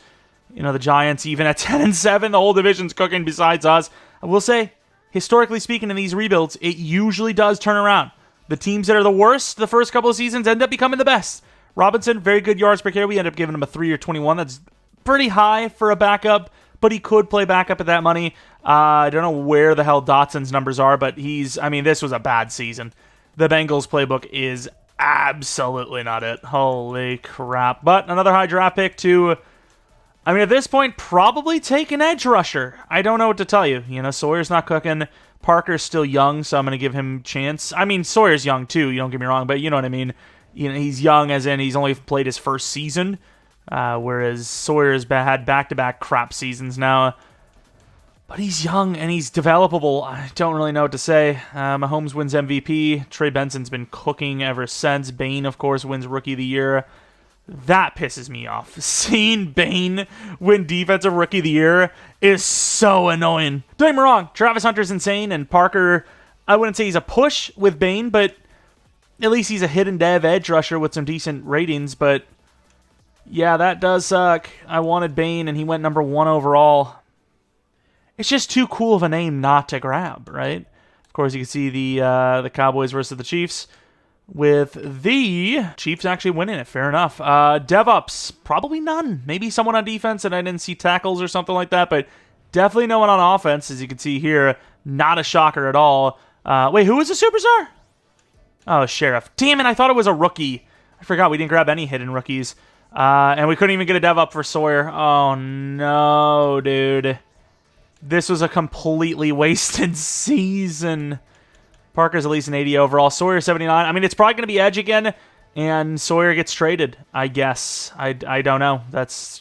the Giants, even at 10-7, the whole division's cooking besides us. I will say, historically speaking, in these rebuilds, it usually does turn around. The teams that are the worst the first couple of seasons end up becoming the best. Robinson, very good yards per carry. We end up giving him a 3 or 21. That's pretty high for a backup, but he could play backup at that money. I don't know where the hell Dotson's numbers are, but this was a bad season. The Bengals playbook is absolutely not it. Holy crap. But another high draft pick to, at this point, probably take an edge rusher. I don't know what to tell you. Sawyer's not cooking. Parker's still young, so I'm going to give him a chance. Sawyer's young too, you don't get me wrong, but you know what I mean. He's young as in he's only played his first season, whereas Sawyer's had back-to-back crap seasons now. But he's young and he's developable. I don't really know what to say. Mahomes wins MVP. Trey Benson's been cooking ever since. Bane, of course, wins Rookie of the Year. That pisses me off. Seeing Bane win Defensive Rookie of the Year is so annoying. Don't get me wrong, Travis Hunter's insane, and Parker, I wouldn't say he's a push with Bane, but at least he's a hidden dev edge rusher with some decent ratings. But yeah, that does suck. I wanted Bane, and he went number 1 overall. It's just too cool of a name not to grab, right? Of course, you can see the Cowboys versus the Chiefs, with the Chiefs actually winning it. Fair enough. DevOps, probably none. Maybe someone on defense, and I didn't see tackles or something like that, but definitely no one on offense, as you can see here. Not a shocker at all. Wait, who was the superstar? Oh, Sheriff. Damn it, I thought it was a rookie. I forgot we didn't grab any hidden rookies. And we couldn't even get a dev up for Sawyer. Oh, no, dude. This was a completely wasted season. Parker's at least an 80 overall. Sawyer 79. It's probably going to be edge again, and Sawyer gets traded, I guess. I don't know. That's...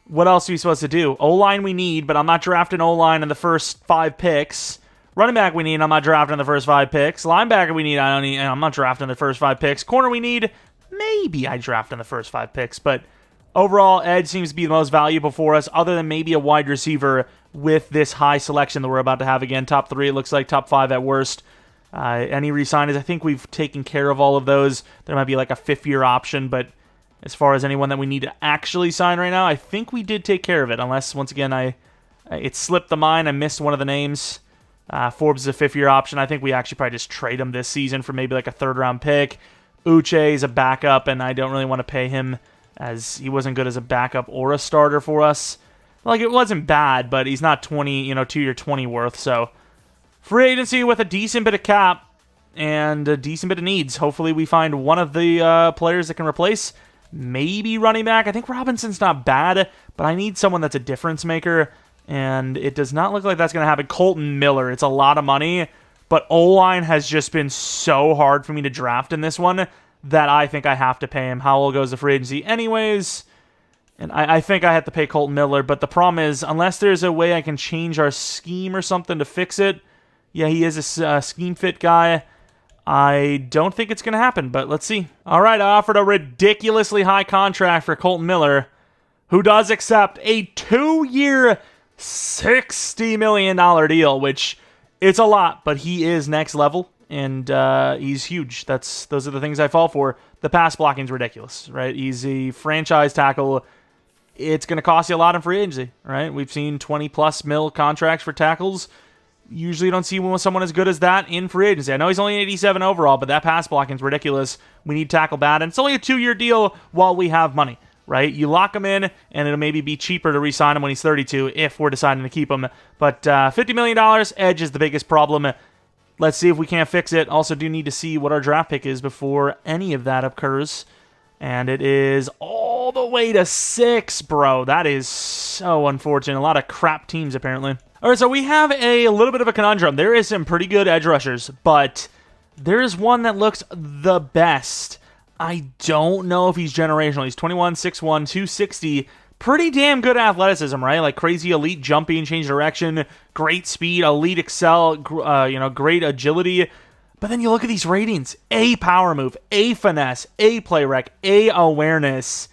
What else are we supposed to do? O-line we need, but I'm not drafting O-line in the first 5 picks. Running back we need, I'm not drafting in the first 5 picks. Linebacker we need, I'm not drafting in the first 5 picks. Corner we need, maybe I draft in the first 5 picks, but overall, edge seems to be the most valuable for us, other than maybe a wide receiver with this high selection that we're about to have again. Top 3, it looks like top 5 at worst. Any re-signings, I think we've taken care of all of those. There might be like a 5th-year option, but as far as anyone that we need to actually sign right now, I think we did take care of it, unless, once again, it slipped the mind. I missed one of the names. Forbes is a 5th-year option. I think we actually probably just trade him this season for maybe like a 3rd-round pick. Uche is a backup, and I don't really want to pay him, as he wasn't good as a backup or a starter for us. Like, it wasn't bad, but he's not 2-year 20 worth, so free agency with a decent bit of cap and a decent bit of needs. Hopefully we find one of the players that can replace. Maybe running back. I think Robinson's not bad, but I need someone that's a difference maker, and it does not look like that's going to happen. Colton Miller. It's a lot of money, but O-line has just been so hard for me to draft in this one that I think I have to pay him. Howell goes to free agency anyways, and I think I have to pay Colton Miller, but the problem is, unless there's a way I can change our scheme or something to fix it, yeah, he is a scheme fit guy. I don't think it's going to happen, but let's see. All right, I offered a ridiculously high contract for Colton Miller, who does accept a 2-year, $60 million deal, which it's a lot, but he is next level, and he's huge. Those are the things I fall for. The pass blocking is ridiculous, right? He's a franchise tackle. It's going to cost you a lot in free agency, right? We've seen 20-plus mil contracts for tackles. Usually you don't see someone as good as that in free agency. I know he's only 87 overall, but that pass blocking is ridiculous. We need tackle bad, and it's only a 2-year deal while we have money, right? You lock him in, and it'll maybe be cheaper to re-sign him when he's 32 if we're deciding to keep him. But $50 million, edge is the biggest problem. Let's see if we can't fix it. Also do need to see what our draft pick is before any of that occurs. And it is all the way to 6, bro. That is so unfortunate. A lot of crap teams, apparently. All right, so we have a little bit of a conundrum. There is some pretty good edge rushers, but there is one that looks the best. I don't know if he's generational. He's 21, 6'1", 260. Pretty damn good athleticism, right? Like crazy elite jumping, change direction, great speed, elite excel, great agility. But then you look at these ratings. A power move, A finesse, A play rec, A awareness.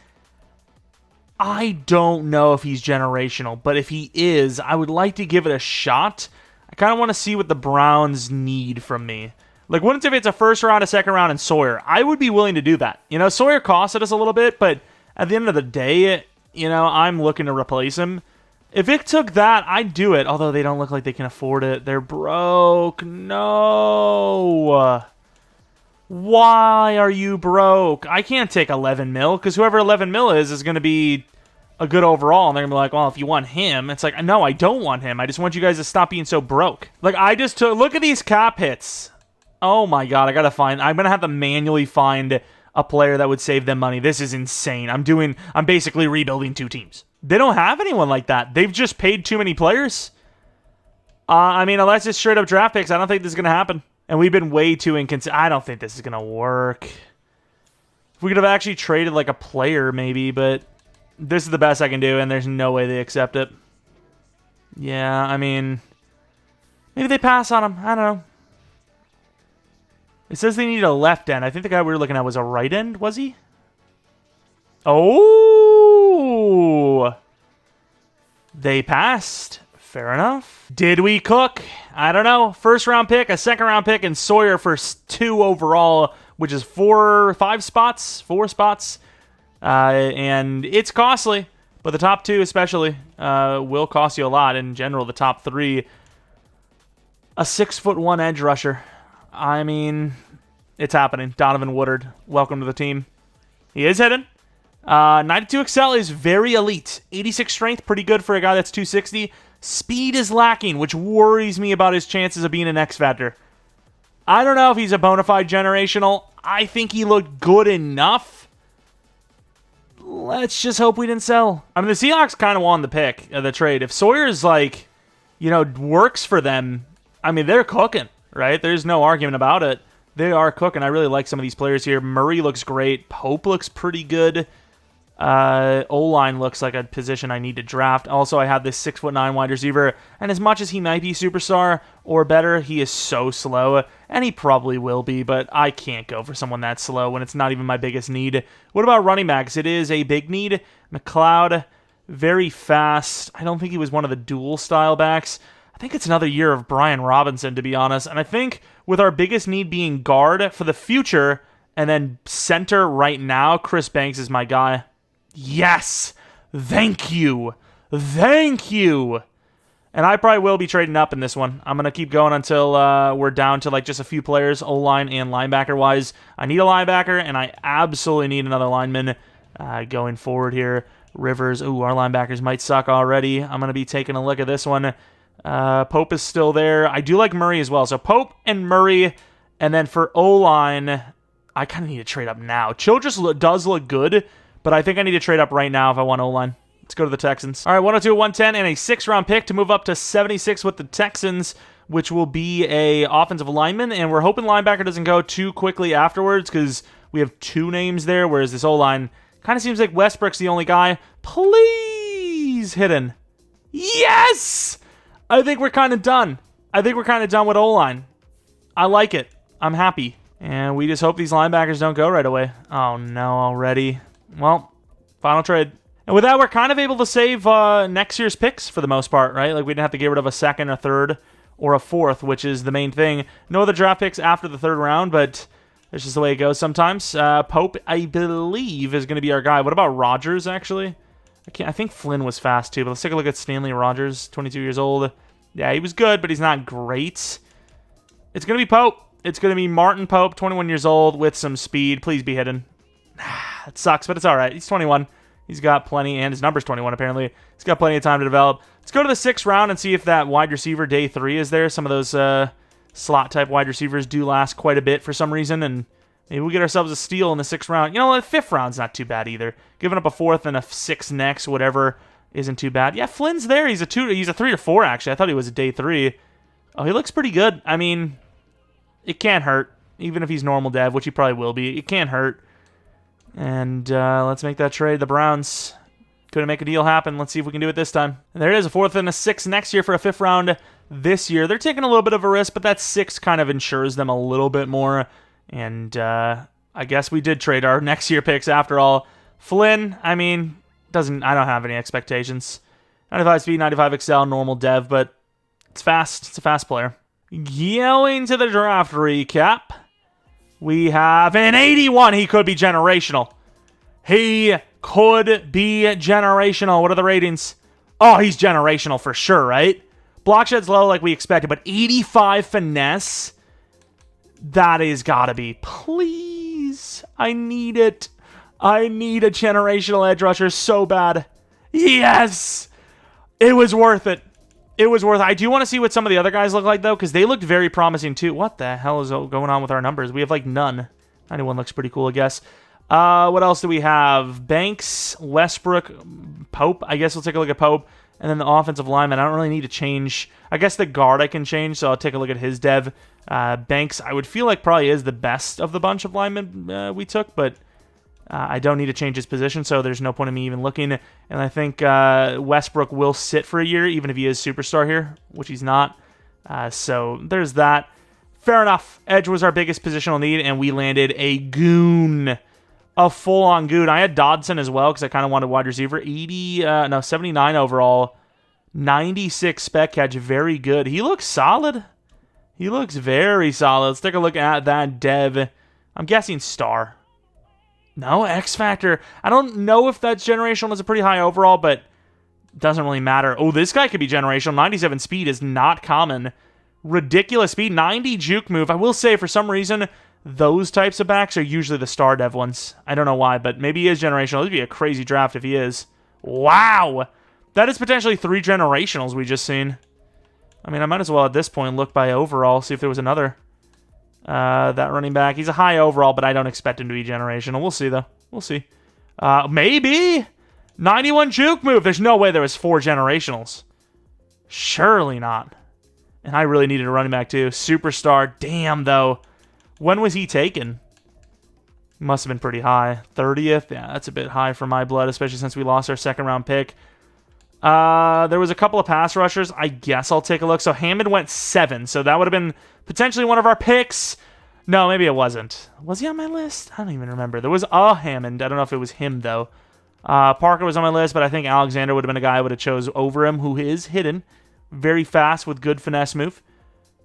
I don't know if he's generational, but if he is, I would like to give it a shot. I kind of want to see what the Browns need from me. Like, what if it's a first round, a second round, and Sawyer? I would be willing to do that. You know, Sawyer costed us a little bit, but at the end of the day, you know, I'm looking to replace him. If it took that, I'd do it, although they don't look like they can afford it. They're broke. No. Why are you broke? I can't take 11 mil, because whoever 11 mil is going to be a good overall, and they're going to be like, well, if you want him, it's like, no, I don't want him. I just want you guys to stop being so broke. Like, I just took, look at these cap hits. Oh my god, I'm going to have to manually find a player that would save them money. This is insane. I'm basically rebuilding 2 teams. They don't have anyone like that. They've just paid too many players. I mean, unless it's straight up draft picks, I don't think this is going to happen. And we've been way too inconsistent. I don't think this is going to work. If we could have actually traded like a player maybe, but this is the best I can do, and there's no way they accept it. Yeah, I mean, maybe they pass on him. I don't know. It says they need a left end. I think the guy we were looking at was a right end, was he? Oh! They passed. Fair enough. Did we cook? I don't know. First round pick, a second round pick, and Sawyer for 2 overall, which is 4 spots. And it's costly, but the top 2 especially will cost you a lot. In general, the top 3. A 6'1" edge rusher. I mean, it's happening. Donovan Woodard, welcome to the team. He is hidden. 92 Excel is very elite. 86 strength, pretty good for a guy that's 260. Speed is lacking, which worries me about his chances of being an X Factor. I don't know if he's a bona fide generational. I think he looked good enough. Let's just hope we didn't sell. I mean, the Seahawks kind of won the pick, the trade. If Sawyer's like, you know, works for them, I mean, they're cooking, right? There's no argument about it. They are cooking. I really like some of these players here. Murray looks great. Pope looks pretty good. O-line looks like a position I need to draft. Also, I have this 6'9" wide receiver, and as much as he might be superstar or better, he is so slow, and he probably will be, but I can't go for someone that slow when it's not even my biggest need. What about running backs? It is a big need. McLeod, very fast. I don't think he was one of the dual style backs. I think it's another year of Brian Robinson, to be honest, and I think with our biggest need being guard for the future, and then center right now, Chris Banks is my guy. Yes! Thank you! Thank you! And I probably will be trading up in this one. I'm going to keep going until we're down to like just a few players, O-line and linebacker-wise. I need a linebacker, and I absolutely need another lineman going forward here. Rivers, ooh, our linebackers might suck already. I'm going to be taking a look at this one. Pope is still there. I do like Murray as well. So Pope and Murray, and then for O-line, I kind of need to trade up now. Childress does look good, but I think I need to trade up right now if I want O-line. Let's go to the Texans. All right, 102, 110, and a 6th-round pick to move up to 76 with the Texans, which will be a offensive lineman, and we're hoping linebacker doesn't go too quickly afterwards because we have 2 names there, whereas this O-line kind of seems like Westbrook's the only guy. Please, hidden. Yes! I think we're kind of done. I think we're kind of done with O-line. I like it. I'm happy. And we just hope these linebackers don't go right away. Oh, no, already. Well, final trade. And with that, we're kind of able to save next year's picks for the most part, right? Like, we didn't have to get rid of a 2nd, a 3rd, or a 4th, which is the main thing. No other draft picks after the 3rd round, but that's just the way it goes sometimes. Pope, I believe, is going to be our guy. What about Rodgers, actually? I think Flynn was fast, too, but let's take a look at Stanley Rodgers, 22 years old. Yeah, he was good, but he's not great. It's going to be Pope. It's going to be Martin Pope, 21 years old, with some speed. Please be hidden. It sucks, but it's all right. He's 21. He's got plenty, and his number's 21, apparently. He's got plenty of time to develop. Let's go to the 6th round and see if that wide receiver day 3 is there. Some of those slot-type wide receivers do last quite a bit for some reason, and maybe we'll get ourselves a steal in the 6th round. You know, the 5th round's not too bad either. Giving up a 4th and a 6th next, whatever, isn't too bad. Yeah, Flynn's there. He's a 3 or 4, actually. I thought he was a day 3. Oh, he looks pretty good. I mean, it can't hurt, even if he's normal dev, which he probably will be. It can't hurt. And let's make that trade. The Browns couldn't make a deal happen. Let's see if we can do it this time. And there it is, a 4th and a 6th next year for a 5th round this year. They're taking a little bit of a risk, but that 6 kind of ensures them a little bit more. And I guess we did trade our next year picks after all. Flynn, I mean, I don't have any expectations. 95 speed, 95 excel, normal dev, but it's fast. It's a fast player. Going to the draft recap. We have an 81. He could be generational. He could be generational. What are the ratings? Oh, he's generational for sure, right? Block shed's low like we expected, but 85 finesse. That is gotta be. Please. I need it. I need a generational edge rusher so bad. Yes! It was worth it. It was worth it. I do want to see what some of the other guys look like, though, because they looked very promising, too. What the hell is going on with our numbers? We have, like, none. 91 looks pretty cool, I guess. What else do we have? Banks, Westbrook, Pope. I guess we'll take a look at Pope. And then the offensive lineman. I don't really need to change. I guess the guard I can change, so I'll take a look at his dev. Banks, I would feel like probably is the best of the bunch of linemen we took, but I don't need to change his position, so there's no point in me even looking. And I think Westbrook will sit for a year, even if he is superstar here, which he's not. So there's that. Fair enough. Edge was our biggest positional need, and we landed a goon. A full-on goon. I had Dodson as well, because I kind of wanted wide receiver. 79 overall. 96 spec catch. Very good. He looks solid. He looks very solid. Let's take a look at that dev. I'm guessing star. No, X Factor. I don't know if that's generational. It's a pretty high overall, but doesn't really matter. Oh, this guy could be generational. 97 speed is not common. Ridiculous speed. 90 juke move. I will say, for some reason, those types of backs are usually the star dev ones. I don't know why, but maybe he is generational. This would be a crazy draft if he is. Wow. That is potentially 3 generationals we just seen. I mean, I might as well at this point look by overall, see if there was another. That running back. He's a high overall, but I don't expect him to be generational. We'll see, though. We'll see. Maybe. 91 juke move. There's no way there was 4 generationals. Surely not. And I really needed a running back, too. Superstar. Damn, though. When was he taken? Must have been pretty high. 30th? Yeah, that's a bit high for my blood, especially since we lost our second-round pick. There was a couple of pass rushers. I guess I'll take a look. So Hammond went 7, so that would have been potentially one of our picks. No, maybe it wasn't. Was he on my list? I don't even remember. There was a Hammond. I don't know if it was him, though. Parker was on my list, but I think Alexander would have been a guy I would have chose over him, who is hidden. Very fast with good finesse move.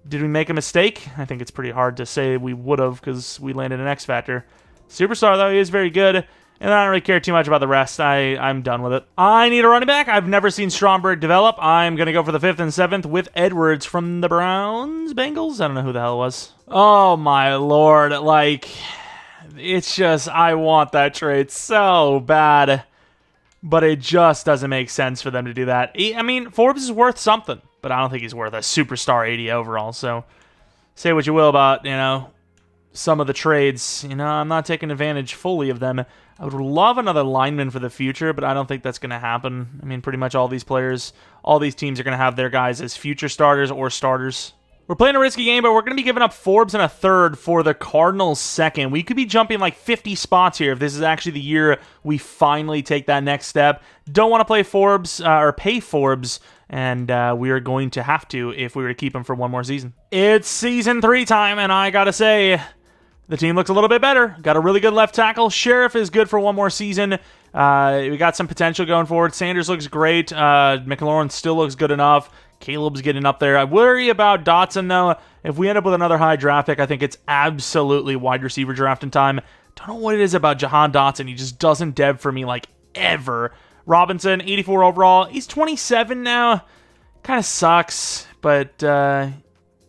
Did we make a mistake? I think it's pretty hard to say we would have because we landed an X Factor. Superstar, though, he is very good. And I don't really care too much about the rest. I'm done with it. I need a running back. I've never seen Stromberg develop. I'm going to go for the 5th and 7th with Edwards from the Browns. Bengals? I don't know who the hell it was. Oh, my Lord. Like, it's just, I want that trade so bad. But it just doesn't make sense for them to do that. I mean, Forbes is worth something, but I don't think he's worth a superstar 80 overall. So, say what you will about, some of the trades. I'm not taking advantage fully of them. I would love another lineman for the future, but I don't think that's going to happen. I mean, pretty much all these players, all these teams are going to have their guys as future starters or starters. We're playing a risky game, but we're going to be giving up Forbes in a 3rd for the Cardinals 2nd. We could be jumping like 50 spots here if this is actually the year we finally take that next step. Don't want to play Forbes or pay Forbes, and we are going to have to if we were to keep him for one more season. It's season 3 time, and I got to say, the team looks a little bit better. Got a really good left tackle. Sheriff is good for one more season. We got some potential going forward. Sanders looks great. McLaurin still looks good enough. Caleb's getting up there. I worry about Dotson, though. If we end up with another high draft pick, I think it's absolutely wide receiver drafting time. Don't know what it is about Jahan Dotson. He just doesn't dev for me like ever. Robinson, 84 overall. He's 27 now. Kind of sucks, but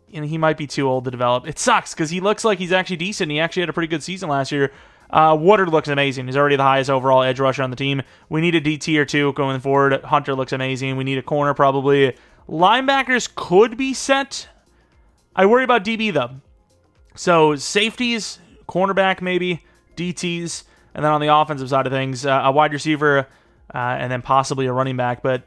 he might be too old to develop. It sucks because he looks like he's actually decent. He actually had a pretty good season last year. Woodard looks amazing. He's already the highest overall edge rusher on the team. We need a DT or 2 going forward. Hunter looks amazing. We need a corner probably. Linebackers could be set. I worry about DB, though. So, safeties, cornerback maybe, DTs, and then on the offensive side of things, a wide receiver, and then possibly a running back. But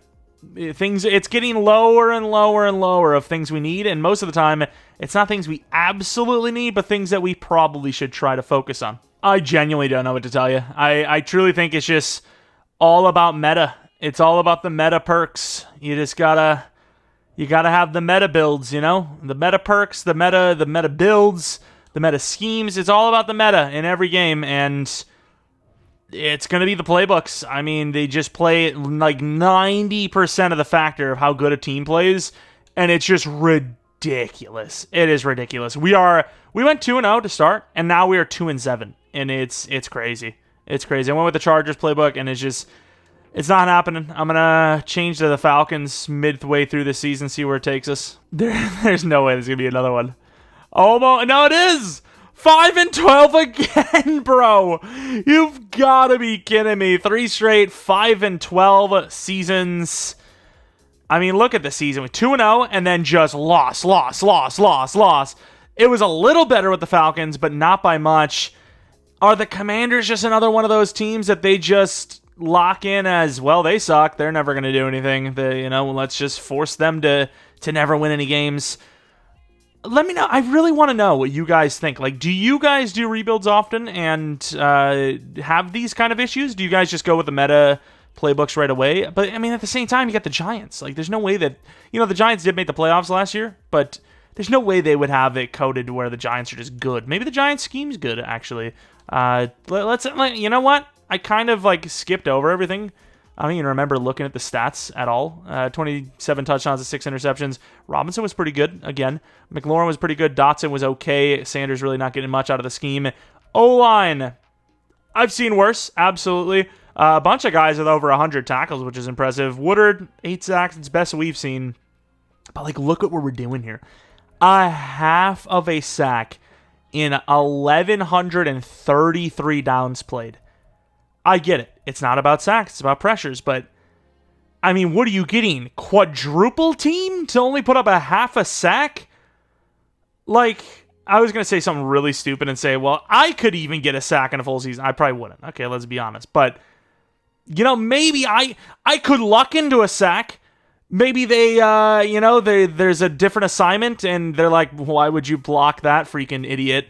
it's getting lower and lower and lower of things we need, and most of the time, it's not things we absolutely need, but things that we probably should try to focus on. I genuinely don't know what to tell you. I truly think it's just all about meta. It's all about the meta perks. You just gotta have the meta builds, the meta perks, the meta builds, the meta schemes. It's all about the meta in every game, and it's going to be the playbooks. I mean, they just play like 90% of the factor of how good a team plays, and it's just ridiculous. It is ridiculous. We went 2-0 to start, and now we are 2-7, and it's crazy. It's crazy. I went with the Chargers playbook, and it's not happening. I'm going to change to the Falcons midway through the season, see where it takes us. There's no way there's going to be another one. Almost. No, it is. 5-12 again, bro. You've got to be kidding me. 3 straight 5-12 seasons. I mean, look at the season with 2-0 and then just loss. It was a little better with the Falcons, but not by much. Are the Commanders just another one of those teams that they just lock in as, well, they suck. They're never going to do anything. Let's just force them to never win any games. Let me know. I really want to know what you guys think. Like, do you guys do rebuilds often and have these kind of issues? Do you guys just go with the meta playbooks right away? But, I mean, at the same time, you got the Giants. Like, there's no way that... the Giants did make the playoffs last year, but there's no way they would have it coded to where the Giants are just good. Maybe the Giants scheme's good, actually. You know what? I kind of, skipped over everything. I don't even remember looking at the stats at all. 27 touchdowns and 6 interceptions. Robinson was pretty good, again. McLaurin was pretty good. Dotson was okay. Sanders really not getting much out of the scheme. O-line. I've seen worse, absolutely. A bunch of guys with over 100 tackles, which is impressive. Woodard, 8 sacks. It's best we've seen. But, look at what we're doing here. A half of a sack in 1,133 downs played. I get it. It's not about sacks. It's about pressures. But, I mean, what are you getting? Quadruple team to only put up a half a sack? I was going to say something really stupid and say, well, I could even get a sack in a full season. I probably wouldn't. Okay, let's be honest. But, maybe I could luck into a sack. Maybe there's a different assignment and they're like, why would you block that freaking idiot?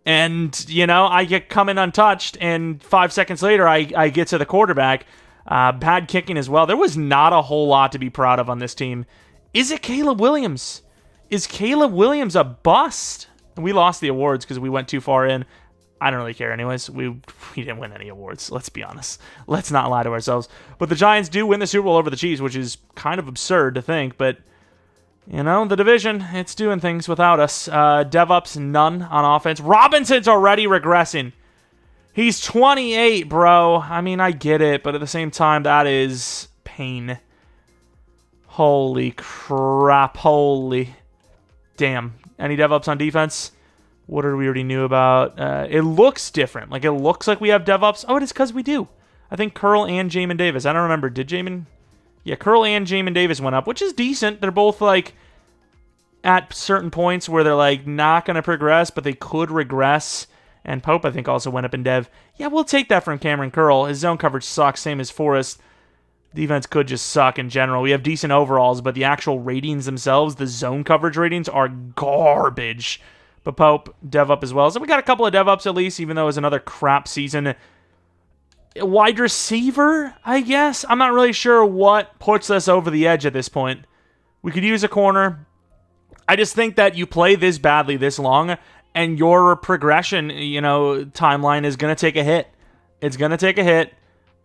And, I get coming untouched, and 5 seconds later, I get to the quarterback. Bad kicking as well. There was not a whole lot to be proud of on this team. Is it Caleb Williams? Is Caleb Williams a bust? We lost the awards because we went too far in. I don't really care anyways. We didn't win any awards, let's be honest. Let's not lie to ourselves. But the Giants do win the Super Bowl over the Chiefs, which is kind of absurd to think, but... the division, it's doing things without us. DevUps, none on offense. Robinson's already regressing. He's 28, bro. I mean, I get it, but at the same time, that is pain. Holy crap. Holy damn. Any DevUps on defense? What we already knew about? It looks different. It looks like we have DevUps. Oh, it is because we do. I think Curl and Jamin Davis. I don't remember. Did Jamin... Yeah, Curl and Jamin Davis went up, which is decent. They're both, at certain points where they're, not going to progress, but they could regress. And Pope, I think, also went up in dev. Yeah, we'll take that from Cameron Curl. His zone coverage sucks, same as Forrest. Defense could just suck in general. We have decent overalls, but the actual ratings themselves, the zone coverage ratings, are garbage. But Pope, dev up as well. So we got a couple of dev ups at least, even though it was another crap season. Wide receiver, I guess. I'm not really sure what puts us over the edge at this point. We could use a corner. I just think that you play this badly this long, and your progression, timeline is going to take a hit. It's going to take a hit,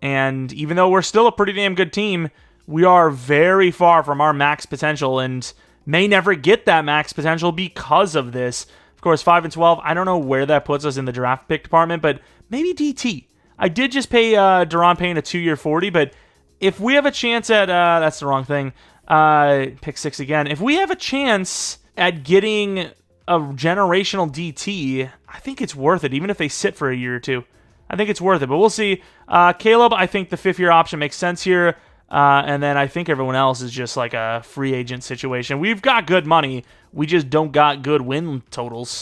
and even though we're still a pretty damn good team, we are very far from our max potential, and may never get that max potential because of this. Of course, 5-12, I don't know where that puts us in the draft pick department, but maybe DT. I did just pay Deron Payne a 2-year $40, but if we have a chance at... that's the wrong thing. Pick 6 again. If we have a chance at getting a generational DT, I think it's worth it, even if they sit for a year or two. I think it's worth it, but we'll see. Caleb, I think the 5th-year option makes sense here, and then I think everyone else is just like a free agent situation. We've got good money. We just don't got good win totals.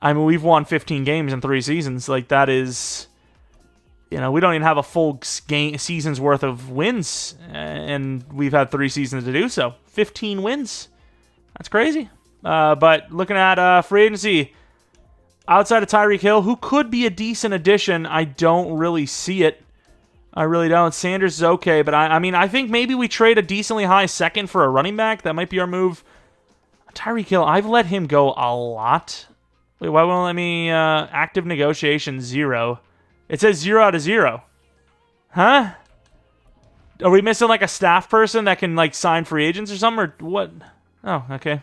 We've won 15 games in 3 seasons. That is... we don't even have a full season's worth of wins, and we've had 3 seasons to do so. 15 wins. That's crazy. But looking at free agency, outside of Tyreek Hill, who could be a decent addition, I don't really see it. I really don't. Sanders is okay, but I think maybe we trade a decently high second for a running back. That might be our move. Tyreek Hill, I've let him go a lot. Wait, why won't it let me active negotiation 0? It says 0 out of 0. Huh? Are we missing like a staff person that can like sign free agents or something, or what? Oh, okay.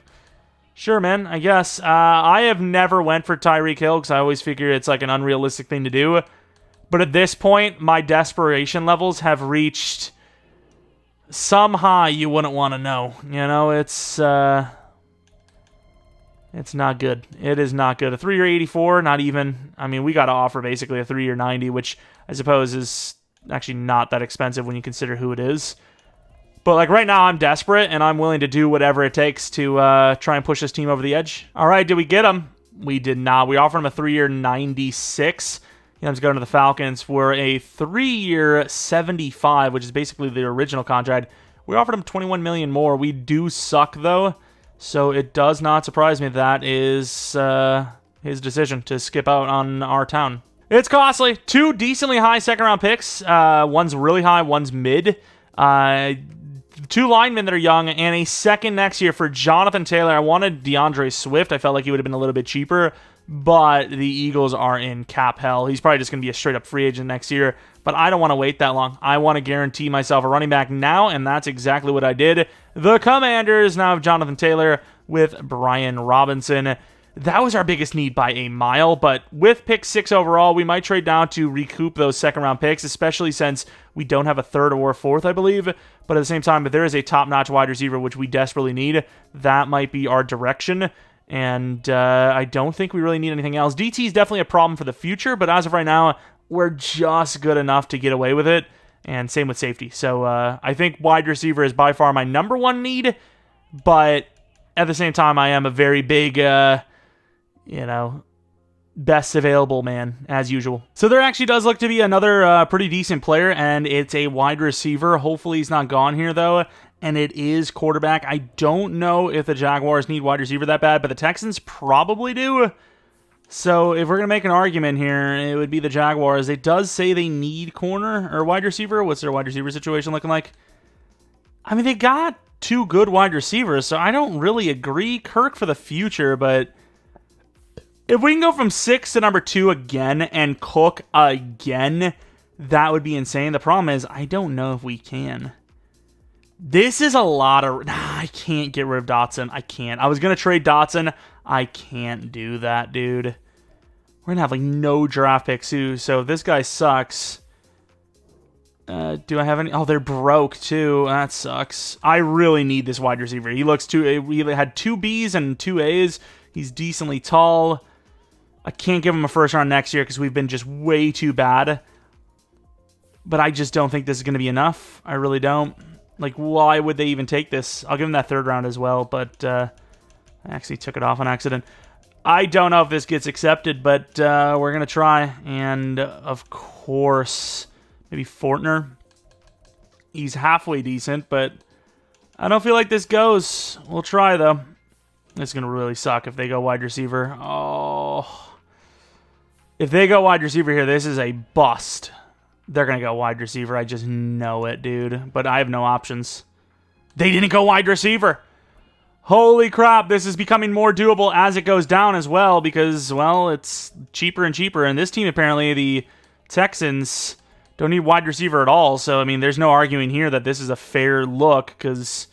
Sure, man, I guess. I have never went for Tyreek Hill because I always figure it's like an unrealistic thing to do. But at this point, my desperation levels have reached some high you wouldn't want to know. You know, it's not good. It is not good. A 3-year 84, not even. I mean, we got to offer basically a 3-year 90, which I suppose is actually not that expensive when you consider who it is. But like right now, I'm desperate, and I'm willing to do whatever it takes to try and push this team over the edge. All right, did we get him? We did not. We offered him a 3-year 96. He ends up going to the Falcons for a 3-year 75, which is basically the original contract. We offered him $21 million more. We do suck, though, so it does not surprise me that is his decision to skip out on our town. It's costly. 2 decently high second-round picks. One's really high, one's mid. 2 linemen that are young, and a second next year for Jonathan Taylor. I wanted DeAndre Swift. I felt like he would have been a little bit cheaper, but the Eagles are in cap hell. He's probably just going to be a straight-up free agent next year, but I don't want to wait that long. I want to guarantee myself a running back now, and that's exactly what I did. The Commanders now have Jonathan Taylor with Brian Robinson. That was our biggest need by a mile, but with pick 6 overall, we might trade down to recoup those second-round picks, especially since we don't have a 3rd or 4th, I believe. But at the same time, if there is a top-notch wide receiver, which we desperately need, that might be our direction. And I don't think we really need anything else. DT is definitely a problem for the future, but as of right now, we're just good enough to get away with it. And same with safety. So I think wide receiver is by far my number 1 need, but at the same time, I am a very big... best available man, as usual. So there actually does look to be another pretty decent player, and it's a wide receiver. Hopefully he's not gone here, though, and it is quarterback. I don't know if the Jaguars need wide receiver that bad, but the Texans probably do. So if we're going to make an argument here, it would be the Jaguars. It does say they need corner or wide receiver. What's their wide receiver situation looking like? I mean, they got 2 good wide receivers, so I don't really agree. Kirk for the future, but... if we can go from 6 to number 2 again and Cook again, that would be insane. The problem is, I don't know if we can. This is a lot of... I can't get rid of Dotson. I can't. I was going to trade Dotson. I can't do that, dude. We're going to have, like, no draft picks, too. So if this guy sucks... do I have any... oh, they're broke, too. That sucks. I really need this wide receiver. He looks too... he had 2 Bs and 2 As. He's decently tall. I can't give him a first round next year because we've been just way too bad. But I just don't think this is going to be enough. I really don't. Like, why would they even take this? I'll give him that 3rd round as well, but I actually took it off on accident. I don't know if this gets accepted, but we're going to try. And, of course, maybe Fortner. He's halfway decent, but I don't feel like this goes. We'll try, though. It's going to really suck if they go wide receiver. Oh. If they go wide receiver here, this is a bust. They're going to go wide receiver. I just know it, dude. But I have no options. They didn't go wide receiver. Holy crap. This is becoming more doable as it goes down as well because, well, it's cheaper and cheaper. And this team, apparently, the Texans don't need wide receiver at all. So, I mean, there's no arguing here that this is a fair look because...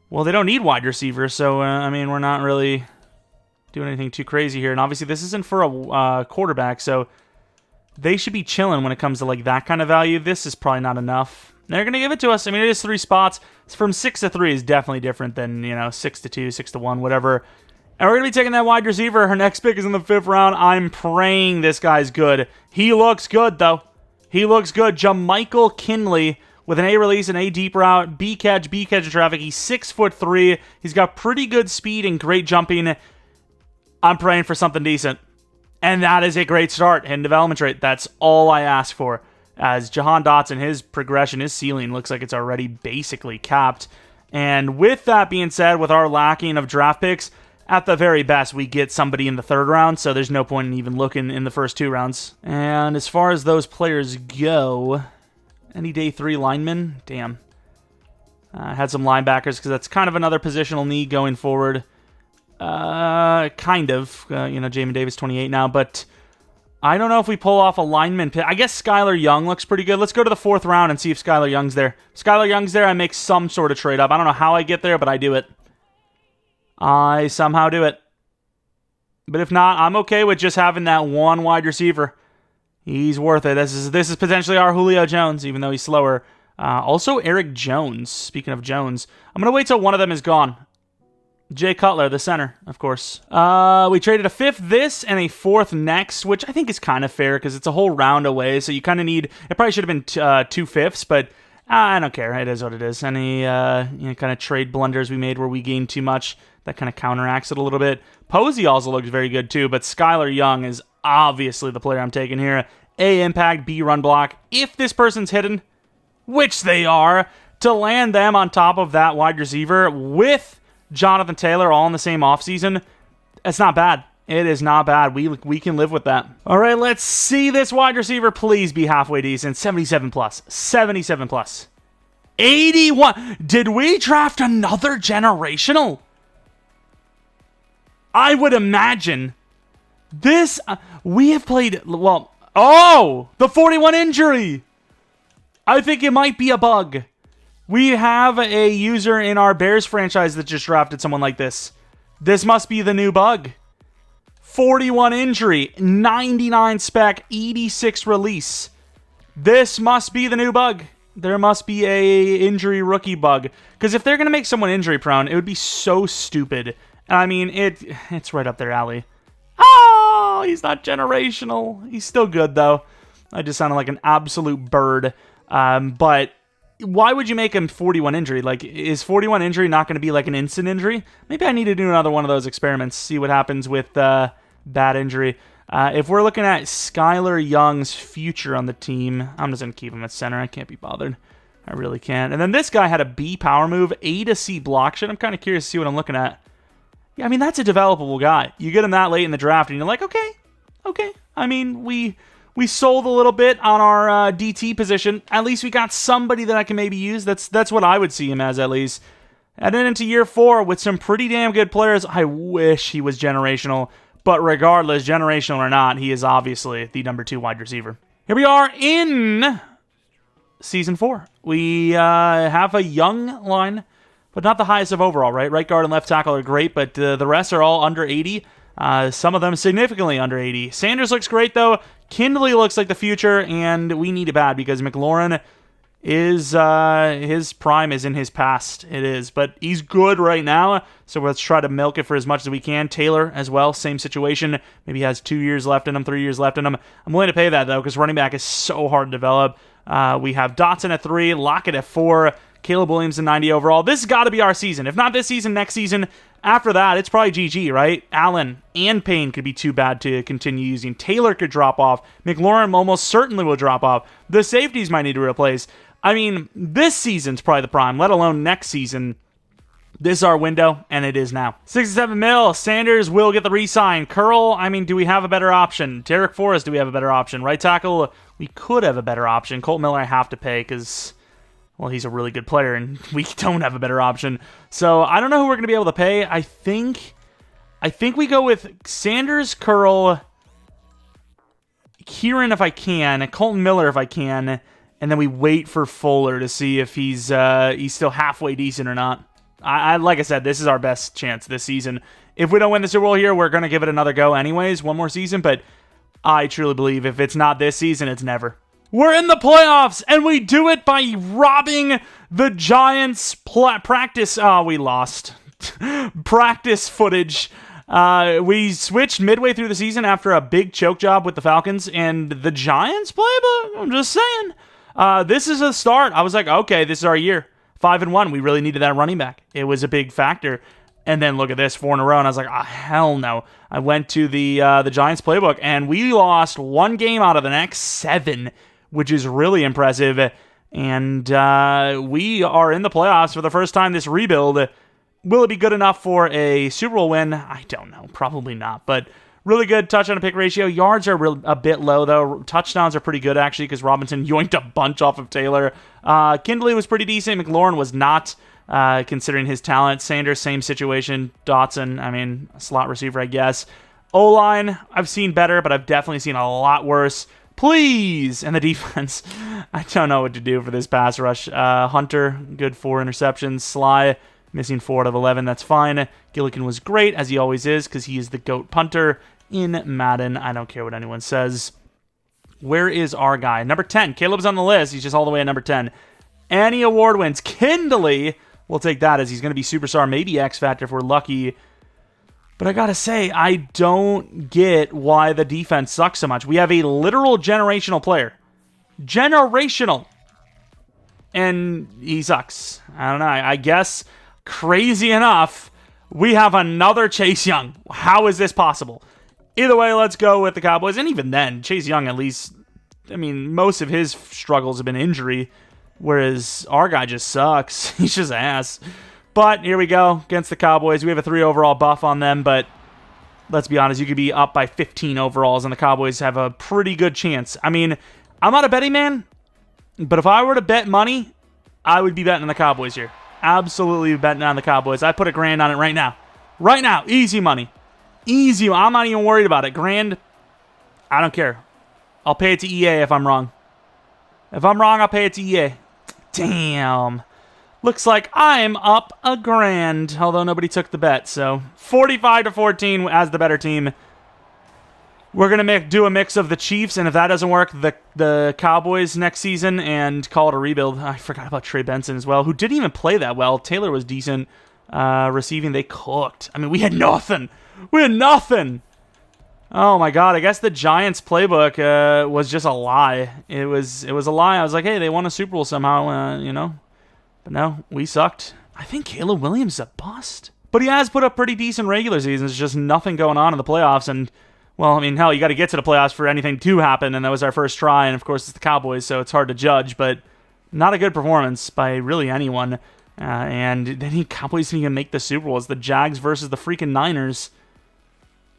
well, they don't need wide receivers, so, I mean, we're not really doing anything too crazy here. And obviously, this isn't for a quarterback, so they should be chilling when it comes to, like, that kind of value. This is probably not enough. They're going to give it to us. I mean, it is 3 spots. It's from 6 to 3 is definitely different than, 6 to 2, 6 to 1, whatever. And we're going to be taking that wide receiver. Her next pick is in the 5th round. I'm praying this guy's good. He looks good, though. He looks good. Jeromepkr Kinley. With an A release, an A deep route, B catch in traffic. He's 6'3". He's got pretty good speed and great jumping. I'm praying for something decent. And that is a great start in development trait. That's all I ask for. As Jahan Dotson, his progression, his ceiling looks like it's already basically capped. And with that being said, with our lacking of draft picks, at the very best, we get somebody in the 3rd round, so there's no point in even looking in the first 2 rounds. And as far as those players go... any day 3 linemen? Damn. Had some linebackers because that's kind of another positional need going forward. Kind of. Jamin Davis, 28 now. But I don't know if we pull off a lineman pick. I guess Skylar Young looks pretty good. Let's go to the 4th round and see if Skylar Young's there. If Skylar Young's there, I make some sort of trade up. I don't know how I get there, but I do it. I somehow do it. But if not, I'm okay with just having that one wide receiver. He's worth it. This is potentially our Julio Jones, even though he's slower. Also, Eric Jones. Speaking of Jones, I'm going to wait till one of them is gone. Jay Cutler, the center, of course. We traded a 5th this and a 4th next, which I think is kind of fair because it's a whole round away. So you kind of need... It probably should have been 2 5ths, but I don't care. It is what it is. Any kind of trade blunders we made where we gained too much, that kind of counteracts it a little bit. Posey also looks very good too, but Skylar Young is obviously the player I'm taking here. A, impact, B, run block. If this person's hidden, which they are, to land them on top of that wide receiver with Jonathan Taylor all in the same offseason, it's not bad. It is not bad. We can live with that. All right, let's see this wide receiver please be halfway decent. 77 plus. 77 plus. 81. Did we draft another generational? I would imagine this... we have played... Well... Oh! The 41 injury! I think it might be a bug. We have a user in our Bears franchise that just drafted someone like this. This must be the new bug. 41 injury, 99 spec, 86 release. This must be the new bug. There must be a injury rookie bug. Because if they're going to make someone injury prone, it would be so stupid. I mean, it's right up their alley. Oh, he's not generational. He's still good, though. I just sounded like an absolute bird. But... why would you make him 41 injury? Like, is 41 injury not going to be like an instant injury? Maybe I need to do another one of those experiments, see what happens with bad injury. If we're looking at Skylar Young's future on the team, I'm just going to keep him at center. I can't be bothered. I really can't. And then this guy had a B power move, A to C block shit. I'm kind of curious to see what I'm looking at. Yeah, I mean, that's a developable guy. You get him that late in the draft, and you're like, okay. I mean, we sold a little bit on our DT position. At least we got somebody that I can maybe use. That's what I would see him as, at least. And then into year 4 with some pretty damn good players. I wish he was generational. But regardless, generational or not, he is obviously the number 2 wide receiver. Here we are in Season 4. We have a young line, but not the highest of overall, right? Right guard and left tackle are great, but the rest are all under 80. Some of them significantly under 80. Sanders looks great, though. Kindley looks like the future, and we need it bad because McLaurin is his prime is in his past. It is, but he's good right now, so let's try to milk it for as much as we can. Taylor as well, same situation. Maybe he has 2 years left in him, 3 years left in him. I'm willing to pay that, though, because running back is so hard to develop. We have Dotson at 3, Lockett at 4, Caleb Williams at 90 overall. This has got to be our season. If not this season, next season. After that, it's probably GG, right? Allen and Payne could be too bad to continue using. Taylor could drop off. McLaurin almost certainly will drop off. The safeties might need to replace. I mean, this season's probably the prime, let alone next season. This is our window, and it is now. 67 mil. Sanders will get the re-sign. Curl, I mean, do we have a better option? Derek Forrest, do we have a better option? Right tackle, we could have a better option. Colt Miller I have to pay because... well, he's a really good player, and we don't have a better option. So I don't know who we're going to be able to pay. I think we go with Sanders, Curl, Kieran if I can, and Colton Miller if I can, and then we wait for Fuller to see if he's still halfway decent or not. I like I said, this is our best chance this season. If we don't win the Super Bowl here, we're going to give it another go anyways, one more season, but I truly believe if it's not this season, it's never. We're in the playoffs, and we do it by robbing the Giants' practice. Oh, we lost. Practice footage. We switched midway through the season after a big choke job with the Falcons, and the Giants playbook, I'm just saying. This is a start. I was like, okay, this is our year. 5-1. We really needed that running back. It was a big factor. And then look at this, 4 in a row, and I was like, oh, hell no. I went to the Giants playbook, and we lost 1 game out of the next 7, which is really impressive. And we are in the playoffs for the first time this rebuild. Will it be good enough for a Super Bowl win? I don't know. Probably not. But really good touchdown to pick ratio. Yards are a bit low, though. Touchdowns are pretty good, actually, because Robinson yoinked a bunch off of Taylor. Kindley was pretty decent. McLaurin was not, considering his talent. Sanders, same situation. Dotson, I mean, slot receiver, I guess. O-line, I've seen better, but I've definitely seen a lot worse. Please! And the defense, I don't know what to do for this pass rush. Hunter, good 4 interceptions. Sly, missing 4 out of 11. That's fine. Gillikin was great, as he always is, because he is the GOAT punter in Madden. I don't care what anyone says. Where is our guy? Number 10. Caleb's on the list. He's just all the way at number 10. Any award wins. Kindly, we'll take that as he's going to be superstar, maybe X Factor if we're lucky. But I gotta say, I don't get why the defense sucks so much. We have a literal generational player. Generational. And he sucks. I don't know. I guess, crazy enough, we have another Chase Young. How is this possible? Either way, let's go with the Cowboys. And even then, Chase Young, at least, I mean, most of his struggles have been injury, whereas our guy just sucks. He's just ass. But here we go against the Cowboys. We have a 3 overall buff on them, but let's be honest, you could be up by 15 overalls, and the Cowboys have a pretty good chance. I mean, I'm not a betting man, but if I were to bet money, I would be betting on the Cowboys here. Absolutely betting on the Cowboys. I put $1,000 on it right now. Right now. Easy money. Easy. I'm not even worried about it. $1,000, I don't care. I'll pay it to EA if I'm wrong. If I'm wrong, I'll pay it to EA. Damn. Looks like I'm up $1,000, although nobody took the bet. So 45-14 as the better team. We're going to do a mix of the Chiefs, and if that doesn't work, the Cowboys next season, and call it a rebuild. I forgot about Trey Benson as well, who didn't even play that well. Taylor was decent. Receiving, they cooked. I mean, we had nothing. We had nothing. Oh, my God. I guess the Giants playbook was just a lie. It was a lie. I was like, hey, they won a Super Bowl somehow, you know. But no, we sucked. I think Caleb Williams is a bust. But he has put up pretty decent regular seasons. Just nothing going on in the playoffs. And, well, I mean, hell, you got to get to the playoffs for anything to happen. And that was our first try. And, of course, it's the Cowboys, so it's hard to judge. But not a good performance by really anyone. And then the Cowboys didn't even make the Super Bowl. It's the Jags versus the freaking Niners.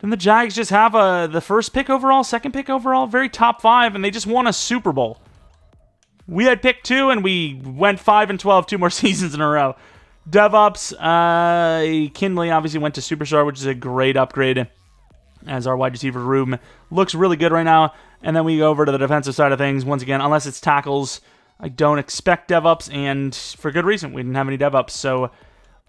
Then the Jags just have the first pick overall, second pick overall, very top 5, and they just won a Super Bowl. We had pick 2, and we went 5-12 2 more seasons in a row. DevOps, Kinley obviously went to Superstar, which is a great upgrade, as our wide receiver room looks really good right now. And then we go over to the defensive side of things. Once again, unless it's tackles, I don't expect DevOps, and for good reason. We didn't have any DevOps. So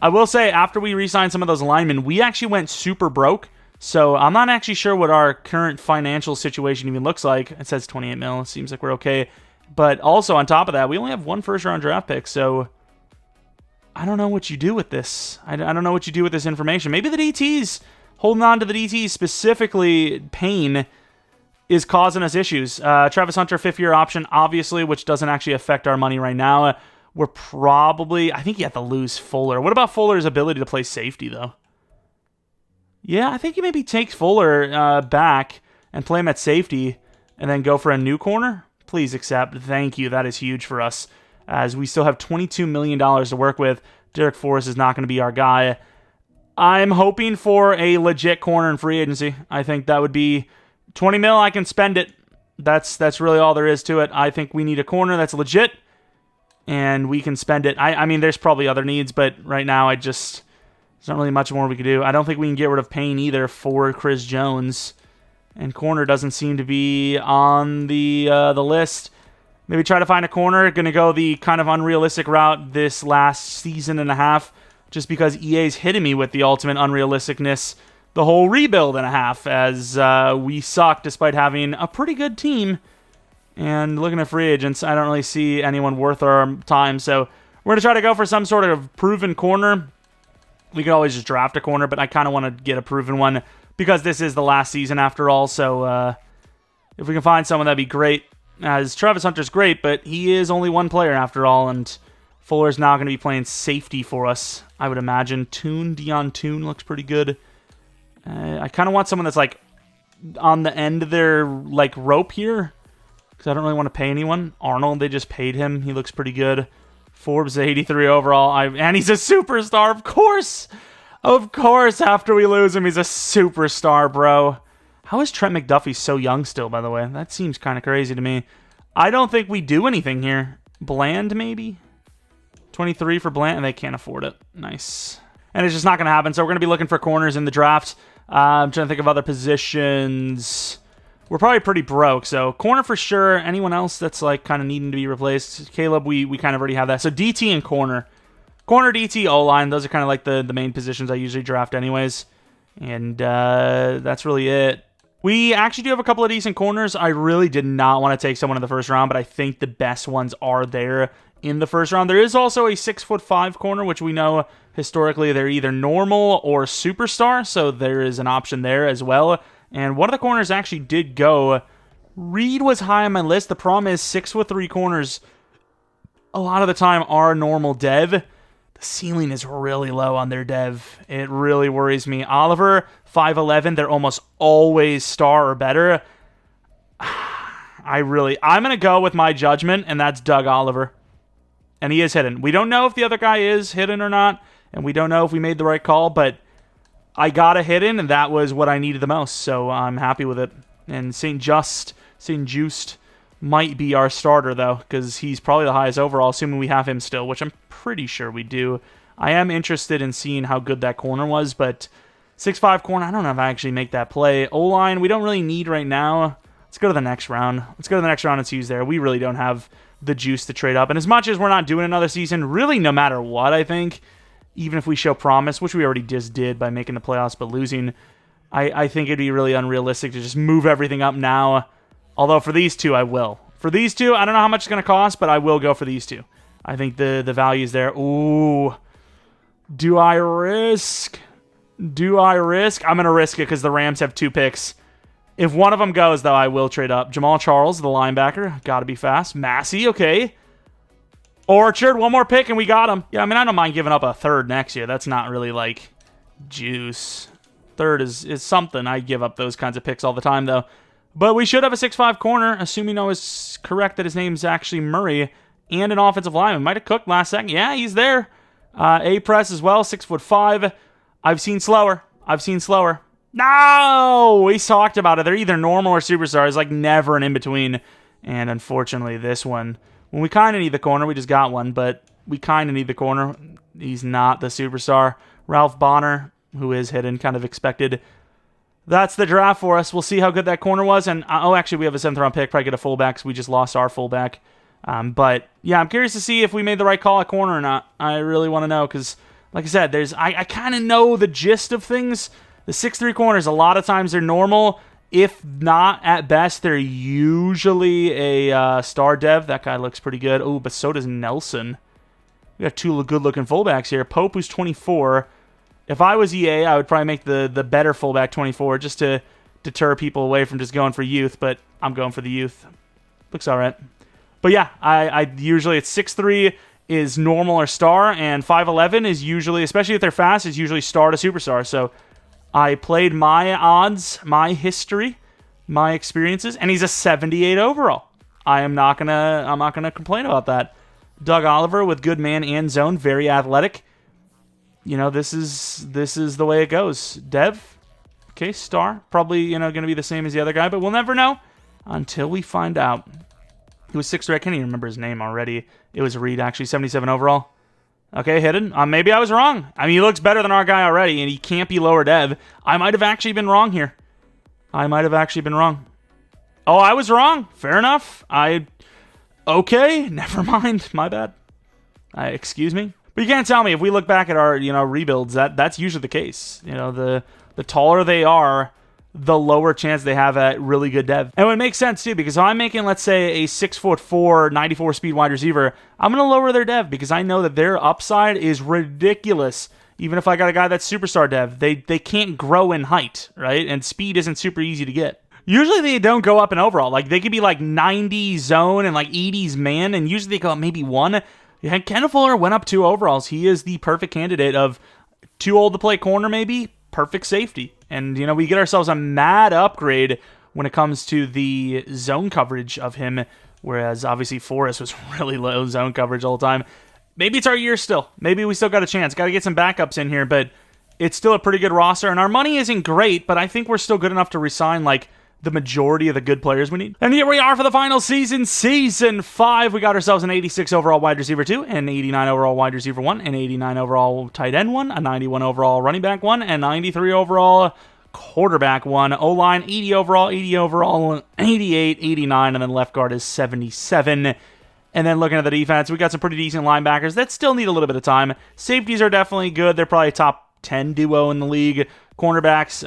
I will say, after we re-signed some of those linemen, we actually went super broke. So I'm not actually sure what our current financial situation even looks like. It says 28 mil. It seems like we're okay. But also, on top of that, we only have 1 first-round draft pick, so I don't know what you do with this. I don't know what you do with this information. Maybe the DTs, holding on to the DTs, specifically Payne, is causing us issues. Travis Hunter, 5th-year option, obviously, which doesn't actually affect our money right now. We're probably, I think you have to lose Fuller. What about Fuller's ability to play safety, though? Yeah, I think you maybe take Fuller back and play him at safety and then go for a new corner. Please accept. Thank you. That is huge for us, as we still have $22 million to work with. Derek Forrest is not going to be our guy. I'm hoping for a legit corner in free agency. I think that would be 20 mil. I can spend it. That's really all there is to it. I think we need a corner that's legit, and we can spend it. I mean, there's probably other needs, but right now there's not really much more we can do. I don't think we can get rid of Payne either for Chris Jones. And corner doesn't seem to be on the list. Maybe try to find a corner. Going to go the kind of unrealistic route this last season and a half, just because EA's hitting me with the ultimate unrealisticness the whole rebuild and a half, as we suck despite having a pretty good team. And looking at free agents, I don't really see anyone worth our time. So we're going to try to go for some sort of proven corner. We could always just draft a corner, but I kind of want to get a proven one, because this is the last season after all. So if we can find someone, that'd be great. As Travis Hunter's great, but he is only one player after all, and Fuller's now going to be playing safety for us, I would imagine. Dion Toon looks pretty good. I kind of want someone that's like on the end of their like rope here, because I don't really want to pay anyone. Arnold, they just paid him. He looks pretty good. Forbes, 83 overall. And he's a superstar, of course. Of course, after we lose him, he's a superstar, bro. How is Trent McDuffie so young still, by the way? That seems kind of crazy to me. I don't think we do anything here. Bland, maybe? 23 for Bland, and they can't afford it. Nice. And it's just not going to happen, so we're going to be looking for corners in the draft. I'm trying to think of other positions. We're probably pretty broke. So corner for sure. Anyone else that's like kind of needing to be replaced? Caleb, we kind of already have that. So DT and corner. Corner, DT, O-line. Those are kind of like the main positions I usually draft anyways. And that's really it. We actually do have a couple of decent corners. I really did not want to take someone in the first round, but I think the best ones are there in the first round. There is also a 6'5" corner, which we know historically they're either normal or superstar, so there is an option there as well. And one of the corners actually did go. Reed was high on my list. The problem is 6'3" corners a lot of the time are normal dev. The ceiling is really low on their dev. It really worries me. Oliver, 5'11", they're almost always star or better. I'm going to go with my judgment, and that's Doug Oliver. And he is hidden. We don't know if the other guy is hidden or not, and we don't know if we made the right call, but I got a hidden, and that was what I needed the most, so I'm happy with it. And St. Just might be our starter, though, because he's probably the highest overall, assuming we have him still, which I'm pretty sure we do. I am interested in seeing how good that corner was, but 6'5" corner, I don't know if I actually make that play. O-line, we don't really need right now. Let's go to the next round. And see who's there. We really don't have the juice to trade up. And as much as we're not doing another season, really no matter what, I think, even if we show promise, which we already just did by making the playoffs but losing, I think it'd be really unrealistic to just move everything up now. Although for these two, I will. For these two, I don't know how much it's going to cost, but I will go for these two. I think the value is there. Ooh. Do I risk? I'm going to risk it because the Rams have 2 picks. If one of them goes, though, I will trade up. Jamal Charles, the linebacker. Got to be fast. Massey, okay. Orchard, one more pick, and we got him. Yeah, I mean, I don't mind giving up a third next year. That's not really, like, juice. Third is something. I give up those kinds of picks all the time, though. But we should have a 6'5" corner, assuming I was correct that his name's actually Murray, and an offensive lineman. Might have cooked last second. Yeah, he's there. A-press as well, 6'5". I've seen slower. No! We talked about it. They're either normal or superstar. It's like never an in-between. And unfortunately, this one, when we kind of need the corner, we just got one, but we kind of need the corner. He's not the superstar. Ralph Bonner, who is hidden, kind of expected. That's the draft for us. We'll see how good that corner was. And actually, we have a 7th-round pick. Probably get a fullback, because we just lost our fullback. But yeah, I'm curious to see if we made the right call at corner or not. I really want to know, because, like I said, I kind of know the gist of things. The 6'3" corners, a lot of times they're normal. If not, at best, they're usually a star dev. That guy looks pretty good. Oh, but so does Nelson. We got 2 good-looking fullbacks here. Pope, who's 24. If I was EA, I would probably make the better fullback 24 just to deter people away from just going for youth, but I'm going for the youth. Looks all right. But yeah, I usually, it's 6'3" is normal or star, and 5'11" is usually, especially if they're fast, is usually star to superstar. So I played my odds, my history, my experiences, and he's a 78 overall. I'm not gonna complain about that. Doug Oliver with good man and zone, very athletic. You know, this is the way it goes. Dev, okay, star, probably going to be the same as the other guy, but we'll never know until we find out. He was 6'3". I can't even remember his name already. It was Reed, actually, 77 overall. Okay, hidden. Maybe I was wrong. I mean, he looks better than our guy already, and he can't be lower dev. I might have actually been wrong here. Oh, I was wrong. Fair enough. Okay, never mind. My bad. Excuse me. But you can't tell me, if we look back at our, rebuilds, that's usually the case. The taller they are, the lower chance they have at really good dev. And it makes sense, too, because if I'm making, let's say, a 6'4", 94 speed wide receiver, I'm going to lower their dev because I know that their upside is ridiculous. Even if I got a guy that's superstar dev, they can't grow in height, right? And speed isn't super easy to get. Usually they don't go up in overall. Like, they could be like 90 zone and like 80s man, and usually they go up maybe 1. Yeah, Kenneth Fuller went up 2 overalls. He is the perfect candidate of too old to play corner, maybe, perfect safety. And, we get ourselves a mad upgrade when it comes to the zone coverage of him, whereas obviously Forrest was really low zone coverage all the time. Maybe it's our year still. Maybe we still got a chance. Got to get some backups in here, but it's still a pretty good roster, and our money isn't great, but I think we're still good enough to resign, like, the majority of the good players we need. And here we are for the final season, Season 5. We got ourselves an 86 overall wide receiver 2, an 89 overall wide receiver 1, an 89 overall tight end 1, a 91 overall running back 1, and 93 overall quarterback 1. O-line, 80 overall, 88, 89, and then left guard is 77. And then looking at the defense, we got some pretty decent linebackers that still need a little bit of time. Safeties are definitely good. They're probably top 10 duo in the league. Cornerbacks,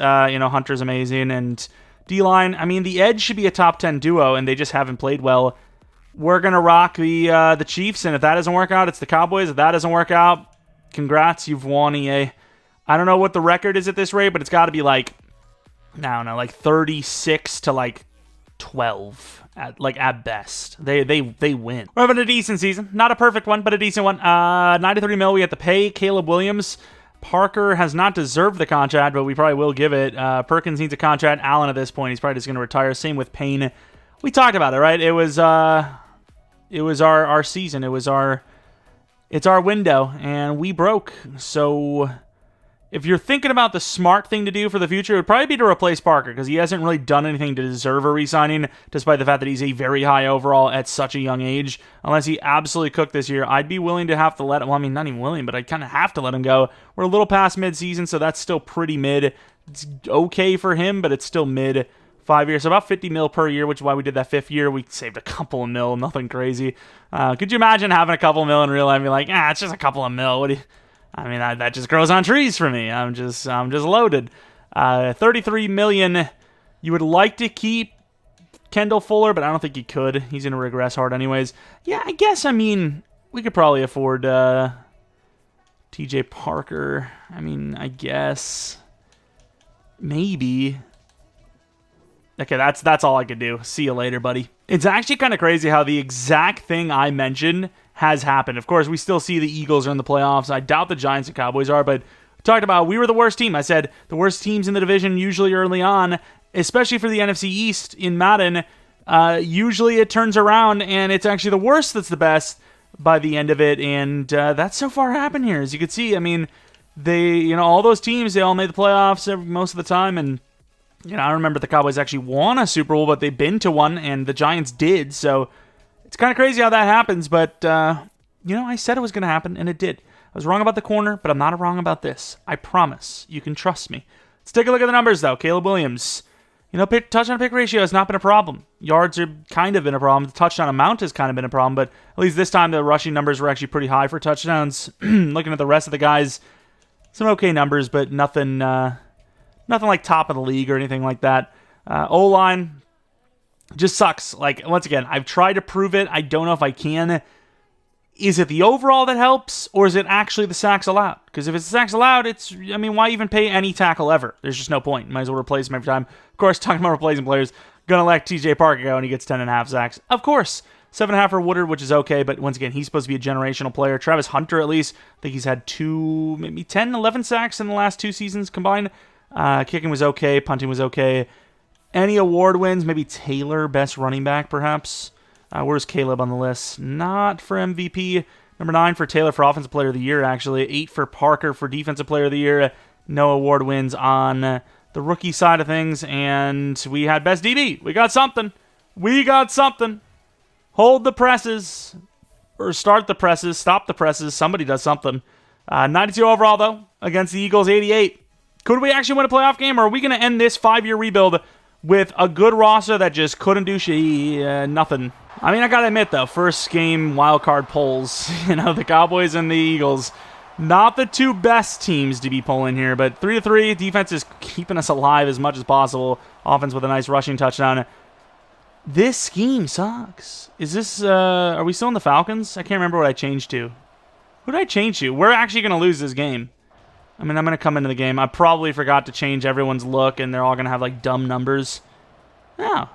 Hunter's amazing. And D-line, I mean, the edge should be a top 10 duo, and they just haven't played well. We're going to rock the Chiefs, and if that doesn't work out, it's the Cowboys. If that doesn't work out, congrats, you've won, EA. I don't know what the record is at this rate, but it's got to be like 36 to 12 at best. They win. We're having a decent season. Not a perfect one, but a decent one. 93 mil we have to pay. Caleb Williams. Parker has not deserved the contract, but we probably will give it. Perkins needs a contract. Allen at this point, he's probably just going to retire. Same with Payne. We talked about it, right? It was our season. It's our window, and we broke. So if you're thinking about the smart thing to do for the future, it would probably be to replace Parker, because he hasn't really done anything to deserve a re-signing, despite the fact that he's a very high overall at such a young age. Unless he absolutely cooked this year, I'd be willing to have to let him, well, I mean, not even willing, but I'd kind of have to let him go. We're a little past mid-season, so that's still pretty mid. It's okay for him, but it's still mid. 5 years, so about 50 mil per year, which is why we did that 5th year. We saved a couple of mil, nothing crazy. Could you imagine having a couple of mil in real life and be like, it's just a couple of mil. What do you... I mean, that just grows on trees for me. I'm just loaded. 33 million. You would like to keep Kendall Fuller, but I don't think you could. He's going to regress hard anyways. Yeah, I guess, we could probably afford TJ Parker. I guess. Maybe. Okay, that's all I could do. See you later, buddy. It's actually kind of crazy how the exact thing I mentioned has happened. Of course, we still see the Eagles are in the playoffs. I doubt the Giants and Cowboys are, but we talked about we were the worst team. I said the worst teams in the division usually early on, especially for the NFC East in Madden. Usually it turns around, and it's actually the worst that's the best by the end of it, and that's so far happened here. As you can see, they, all those teams, they all made the playoffs most of the time, and I remember the Cowboys actually won a Super Bowl, but they've been to one, and the Giants did, so it's kind of crazy how that happens, but, I said it was going to happen, and it did. I was wrong about the corner, but I'm not wrong about this. I promise. You can trust me. Let's take a look at the numbers, though. Caleb Williams. Touchdown-pick ratio has not been a problem. Yards are kind of been a problem. The touchdown amount has kind of been a problem, but at least this time the rushing numbers were actually pretty high for touchdowns. Looking at the rest of the guys, some okay numbers, but nothing like top of the league or anything like that. O-line just sucks. Once again, I've tried to prove it. I don't know if I can. Is it the overall that helps, or is it actually the sacks allowed? Because if it's the sacks allowed, why even pay any tackle ever? There's just no point. Might as well replace him every time. Of course, talking about replacing players, gonna let TJ Parker go and he gets 10.5 sacks. Of course. 7.5 for Woodard, which is okay, but once again, he's supposed to be a generational player. Travis Hunter, at least, I think he's had 10, 11 sacks in the last 2 seasons combined. Kicking was okay. Punting was okay. Any award wins? Maybe Taylor, best running back, perhaps. Where's Caleb on the list? Not for MVP. Number 9 for Taylor for Offensive Player of the Year, actually. 8 for Parker for Defensive Player of the Year. No award wins on the rookie side of things. And we had Best DB. We got something. Hold the presses. Or start the presses. Stop the presses. Somebody does something. 92 overall, though, against the Eagles, 88. Could we actually win a playoff game, or are we going to end this 5-year rebuild with a good roster that just couldn't do nothing? I got to admit, though, first game wildcard polls, the Cowboys and the Eagles, not the 2 best teams to be pulling here, but 3-3, defense is keeping us alive as much as possible. Offense with a nice rushing touchdown. This scheme sucks. Is this, are we still in the Falcons? I can't remember what I changed to. Who did I change to? We're actually going to lose this game. I'm going to come into the game. I probably forgot to change everyone's look, and they're all going to have, dumb numbers. Oh.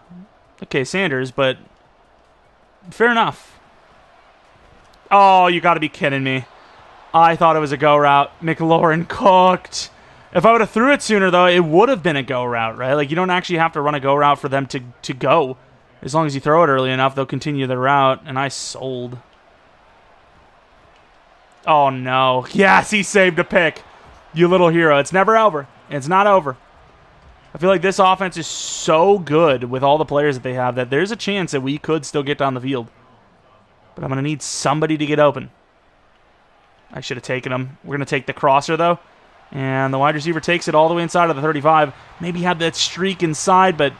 Okay, Sanders, but fair enough. Oh, you got to be kidding me. I thought it was a go route. McLaurin cooked. If I would have threw it sooner, though, it would have been a go route, right? You don't actually have to run a go route for them to go. As long as you throw it early enough, they'll continue their route, and I sold. Oh, no. Yes, he saved a pick. You little hero. It's never over. It's not over. I feel like this offense is so good with all the players that they have that there's a chance that we could still get down the field. But I'm going to need somebody to get open. I should have taken him. We're going to take the crosser, though. And the wide receiver takes it all the way inside of the 35. Maybe had that streak inside, but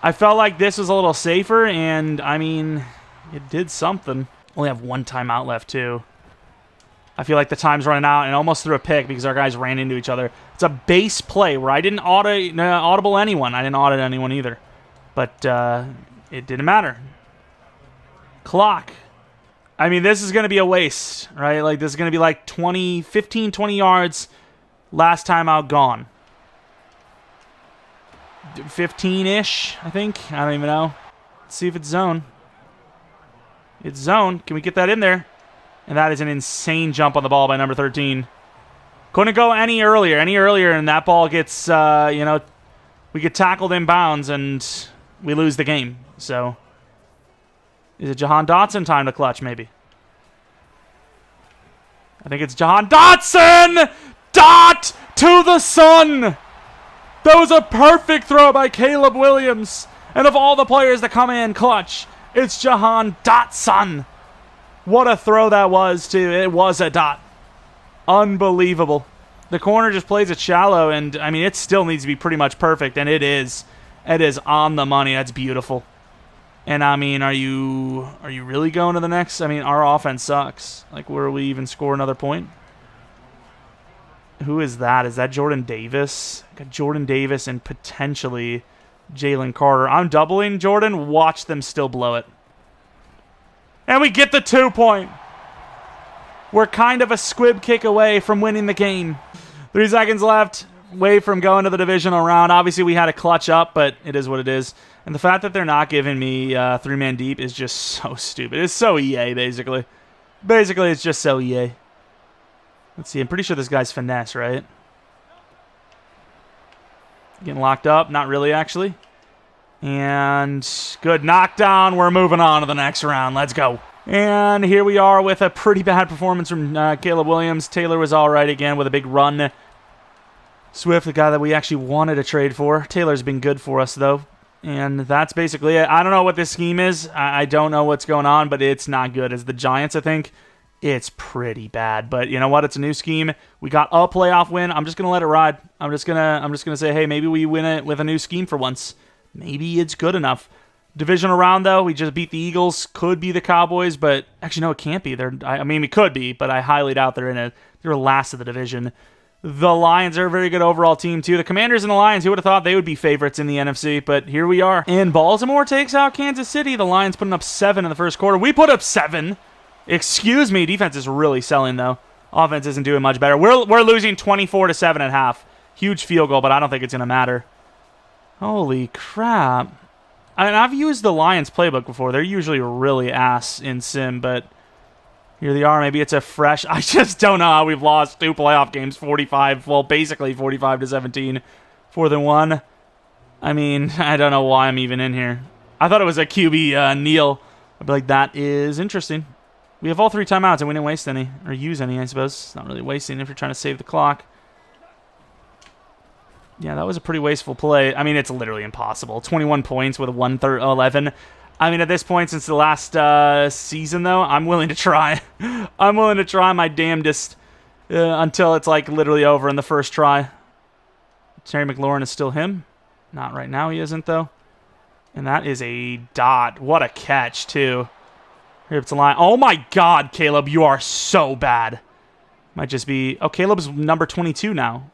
I felt like this was a little safer, and, I mean, it did something. Only have one timeout left, too. I feel like the time's running out, and almost threw a pick because our guys ran into each other. It's a base play where I didn't audible anyone. I didn't audit anyone either. But it didn't matter. Clock. I mean, this is going to be a waste, right? Like, this is going to be like 15, 20 yards. Last timeout gone. 15-ish, I think. I don't even know. Let's see if it's zone. It's zone. Can we get that in there? And that is an insane jump on the ball by number 13. Couldn't go any earlier. And that ball gets, we get tackled in bounds and we lose the game. So, is it Jahan Dotson time to clutch, maybe? I think it's Jahan Dotson! Dot to the sun! That was a perfect throw by Caleb Williams. And of all the players that come in clutch, it's Jahan Dotson. What a throw that was, too. It was a dot. Unbelievable. The corner just plays it shallow, and, I mean, it still needs to be pretty much perfect, and it is. It is on the money. That's beautiful. And, I mean, are you really going to the next? I mean, our offense sucks. Like, where will we even score another point? Who is that? Is that Jordan Davis? Got Jordan Davis and potentially Jalen Carter. I'm doubling Jordan. Watch them still blow it. And we get the 2-point. We're kind of a squib kick away from winning the game. 3 seconds left. Away from going to the divisional round. Obviously, we had to clutch up, but it is what it is. And the fact that they're not giving me 3-man deep is just so stupid. It's so EA, basically. Basically, it's just so EA. Let's see. I'm pretty sure this guy's finesse, right? Getting locked up. Not really, actually. And good knockdown. We're moving on to the next round. Let's go. And here we are with a pretty bad performance from Caleb Williams. Taylor was all right again with a big run. Swift, the guy that we actually wanted to trade for. Taylor's been good for us, though. And that's basically it. I don't know what this scheme is. I don't know what's going on, but it's not good. As the Giants, I think, it's pretty bad. But you know what? It's a new scheme. We got a playoff win. I'm just gonna let it ride. I'm just gonna say, hey, maybe we win it with a new scheme for once. Maybe it's good enough. Divisional round, though, we just beat the Eagles. Could be the Cowboys, but actually, no, it can't be. I mean, we could be, but I highly doubt they're in it. They're last of the division. The Lions are a very good overall team, too. The Commanders and the Lions, who would have thought they would be favorites in the NFC, but here we are. And Baltimore takes out Kansas City. The Lions putting up 7 in the first quarter. We put up 7. Excuse me. Defense is really selling, though. Offense isn't doing much better. We're losing 24-7 at half. Huge field goal, but I don't think it's going to matter. Holy crap. I mean, I've used the Lions playbook before. They're usually really ass in sim, but here they are. Maybe it's a fresh... I just don't know how we've lost 2 playoff games, basically 45-17, 4-1. I mean, I don't know why I'm even in here. I thought it was a QB Neal. I'd be like, that is interesting. We have all 3 timeouts, and we didn't waste any, or use any, I suppose. It's not really wasting if you're trying to save the clock. Yeah, that was a pretty wasteful play. I mean, it's literally impossible. 21 points with a 1-11. I mean, at this point, since the last season, though, I'm willing to try. I'm willing to try my damnedest until it's, like, literally over in the first try. Terry McLaurin is still him. Not right now, he isn't, though. And that is a dot. What a catch, too. Here it's a line. Oh, my God, Caleb, you are so bad. Might just be... Oh, Caleb's number 22 now.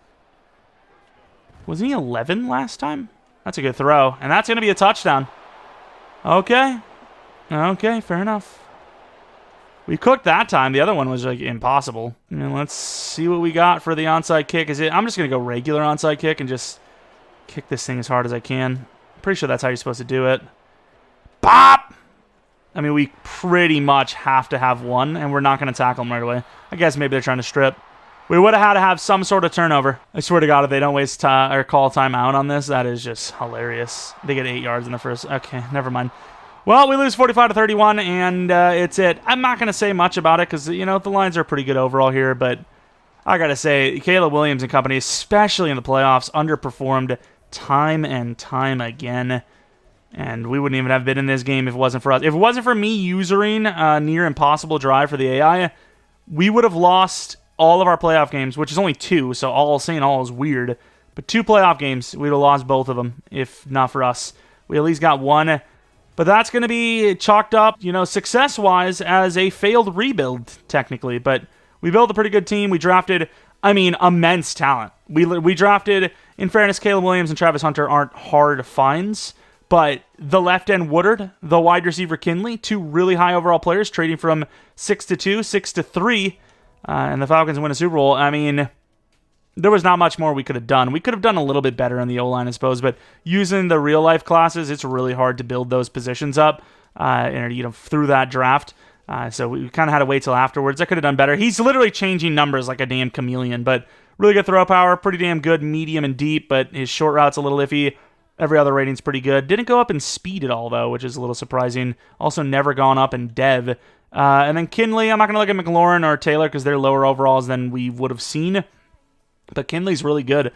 Wasn't he 11 last time? That's a good throw. And that's going to be a touchdown. Okay. Okay, fair enough. We cooked that time. The other one was like impossible. And let's see what we got for the onside kick. I'm just going to go regular onside kick and just kick this thing as hard as I can. I'm pretty sure that's how you're supposed to do it. Bop! I mean, we pretty much have to have one, and we're not going to tackle them right away. I guess maybe they're trying to strip. We would have had to have some sort of turnover. I swear to God, if they don't waste time or call timeout on this, that is just hilarious. They get 8 yards in the first. Okay, never mind. Well, we lose 45-31, and it's it. I'm not going to say much about it because, you know, the Lions are pretty good overall here, but I got to say, Caleb Williams and company, especially in the playoffs, underperformed time and time again, and we wouldn't even have been in this game if it wasn't for us. If it wasn't for me using a near impossible drive for the AI, we would have lost all of our playoff games, which is only 2, so all saying all is weird, but 2 playoff games, we'd have lost both of them if not for us. We at least got 1, but that's going to be chalked up, success-wise as a failed rebuild, technically, but we built a pretty good team. We drafted, immense talent. We drafted, in fairness, Caleb Williams and Travis Hunter aren't hard finds, but the left end Woodard, the wide receiver Kinley, 2 really high overall players, trading from 6-2, 6-3, and the Falcons win a Super Bowl. There was not much more we could have done. We could have done a little bit better on the O-line, I suppose, but using the real-life classes, it's really hard to build those positions up through that draft. So we kind of had to wait till afterwards. I could have done better. He's literally changing numbers like a damn chameleon, but really good throw power, pretty damn good, medium and deep, but his short route's a little iffy. Every other rating's pretty good. Didn't go up in speed at all, though, which is a little surprising. Also never gone up in dev. And then Kinley, I'm not going to look at McLaurin or Taylor because they're lower overalls than we would have seen. But Kinley's really good.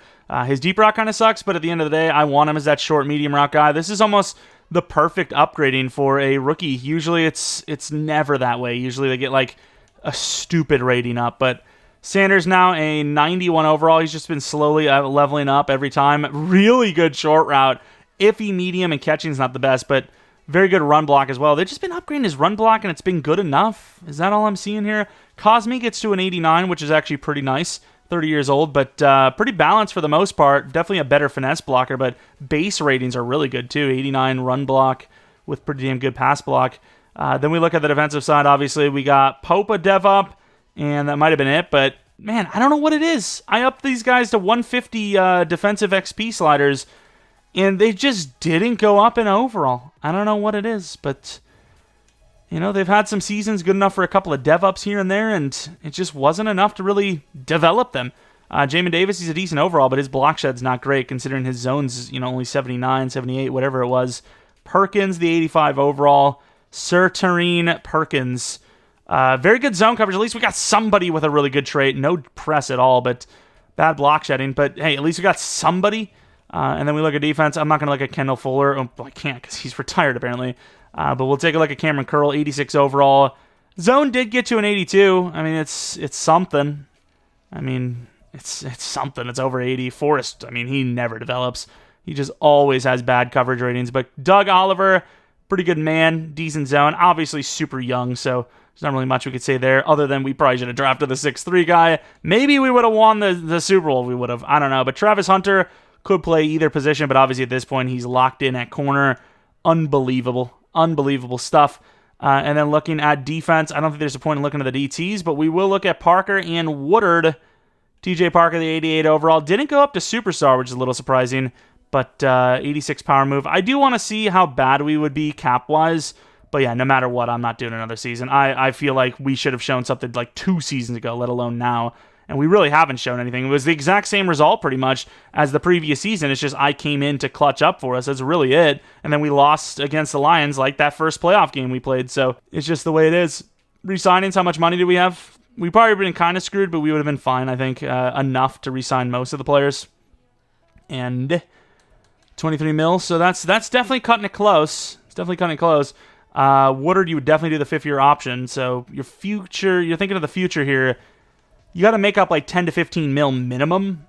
His deep route kind of sucks, but at the end of the day, I want him as that short, medium route guy. This is almost the perfect upgrading for a rookie. Usually it's never that way. Usually they get like a stupid rating up, but Sanders now a 91 overall. He's just been slowly leveling up every time. Really good short route. Iffy medium and catching's not the best, but very good run block as well. They've just been upgrading his run block, and it's been good enough. Is that all I'm seeing here? Cosme gets to an 89, which is actually pretty nice. 30 years old, but pretty balanced for the most part. Definitely a better finesse blocker, but base ratings are really good too. 89 run block with pretty damn good pass block. Then we look at the defensive side. Obviously, we got Popa dev up, and that might have been it, but man, I don't know what it is. I upped these guys to 150 defensive XP sliders, and they just didn't go up in overall. I don't know what it is, but they've had some seasons good enough for a couple of dev ups here and there, and it just wasn't enough to really develop them. Jamin Davis, he's a decent overall, but his block shed's not great considering his zones, only 79, 78, whatever it was. Perkins, the 85 overall. Sir Tareen Perkins. Very good zone coverage. At least we got somebody with a really good trait. No press at all, but bad block shedding. But hey, at least we got somebody. And then we look at defense. I'm not going to look at Kendall Fuller. Oh, I can't because he's retired apparently. But we'll take a look at Cameron Curl, 86 overall. Zone did get to an 82. It's something. It's something. It's over 80. Forrest, he never develops. He just always has bad coverage ratings. But Doug Oliver, pretty good man, decent zone. Obviously super young, so there's not really much we could say there, other than we probably should have drafted the 6'3 guy. Maybe we would have won the Super Bowl. We would have. I don't know. But Travis Hunter could play either position, but obviously at this point he's locked in at corner. Unbelievable stuff. And then looking at defense, I don't think there's a point in looking at the DTs, but we will look at Parker and Woodard. TJ Parker, the 88 overall, didn't go up to superstar, which is a little surprising, but 86 power move. I do want to see how bad we would be cap-wise, but yeah, no matter what, I'm not doing another season. I feel like we should have shown something like 2 seasons ago, let alone now, and we really haven't shown anything. It was the exact same result, pretty much, as the previous season. It's just I came in to clutch up for us. That's really it, and then we lost against the Lions like that first playoff game we played, so it's just the way it is. Re-signings, how much money do we have? We probably would have been kind of screwed, but we would have been fine, I think, enough to re-sign most of the players. And 23 mil, so that's definitely cutting it close. It's definitely cutting it close. Woodard, you would definitely do the 5th-year option, so you're thinking of the future here. You got to make up like 10 to 15 mil minimum.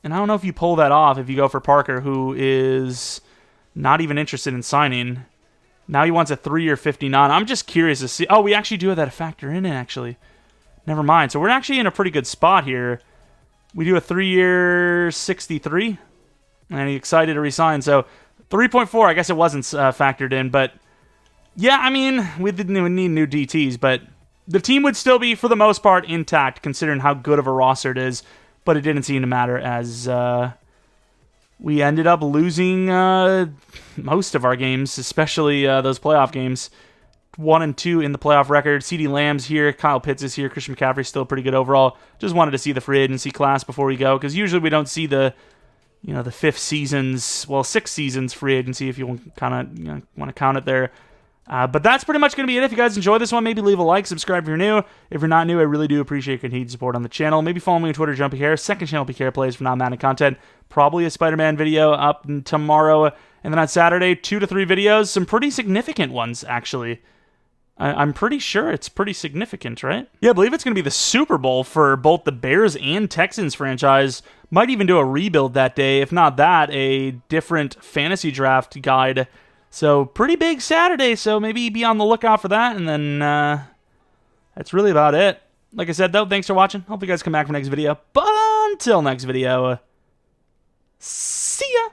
And I don't know if you pull that off if you go for Parker, who is not even interested in signing. Now he wants a 3-year 59. I'm just curious to see. Oh, we actually do have that to factor in, actually. Never mind. So we're actually in a pretty good spot here. We do a 3-year 63. And he's excited to resign. So 3.4, I guess it wasn't factored in. But yeah, we didn't even need new DTs. But the team would still be, for the most part, intact, considering how good of a roster it is. But it didn't seem to matter as we ended up losing most of our games, especially those playoff games. 1 and 2 in the playoff record. CeeDee Lamb's here. Kyle Pitts is here. Christian McCaffrey's still pretty good overall. Just wanted to see the free agency class before we go, because usually we don't see the 6 seasons free agency, if you want to count it there. But that's pretty much going to be it. If you guys enjoyed this one, maybe leave a like, subscribe if you're new. If you're not new, I really do appreciate your continued support on the channel. Maybe follow me on Twitter, JeromepkR. Second channel, PKR Plays for non-Madden content. Probably a Spider-Man video up tomorrow. And then on Saturday, 2 to 3 videos. Some pretty significant ones, actually. I'm pretty sure it's pretty significant, right? Yeah, I believe it's going to be the Super Bowl for both the Bears and Texans franchise. Might even do a rebuild that day. If not that, a different fantasy draft guide. So pretty big Saturday, so maybe be on the lookout for that. And then that's really about it. Like I said, though, thanks for watching. Hope you guys come back for next video. But until next video, see ya!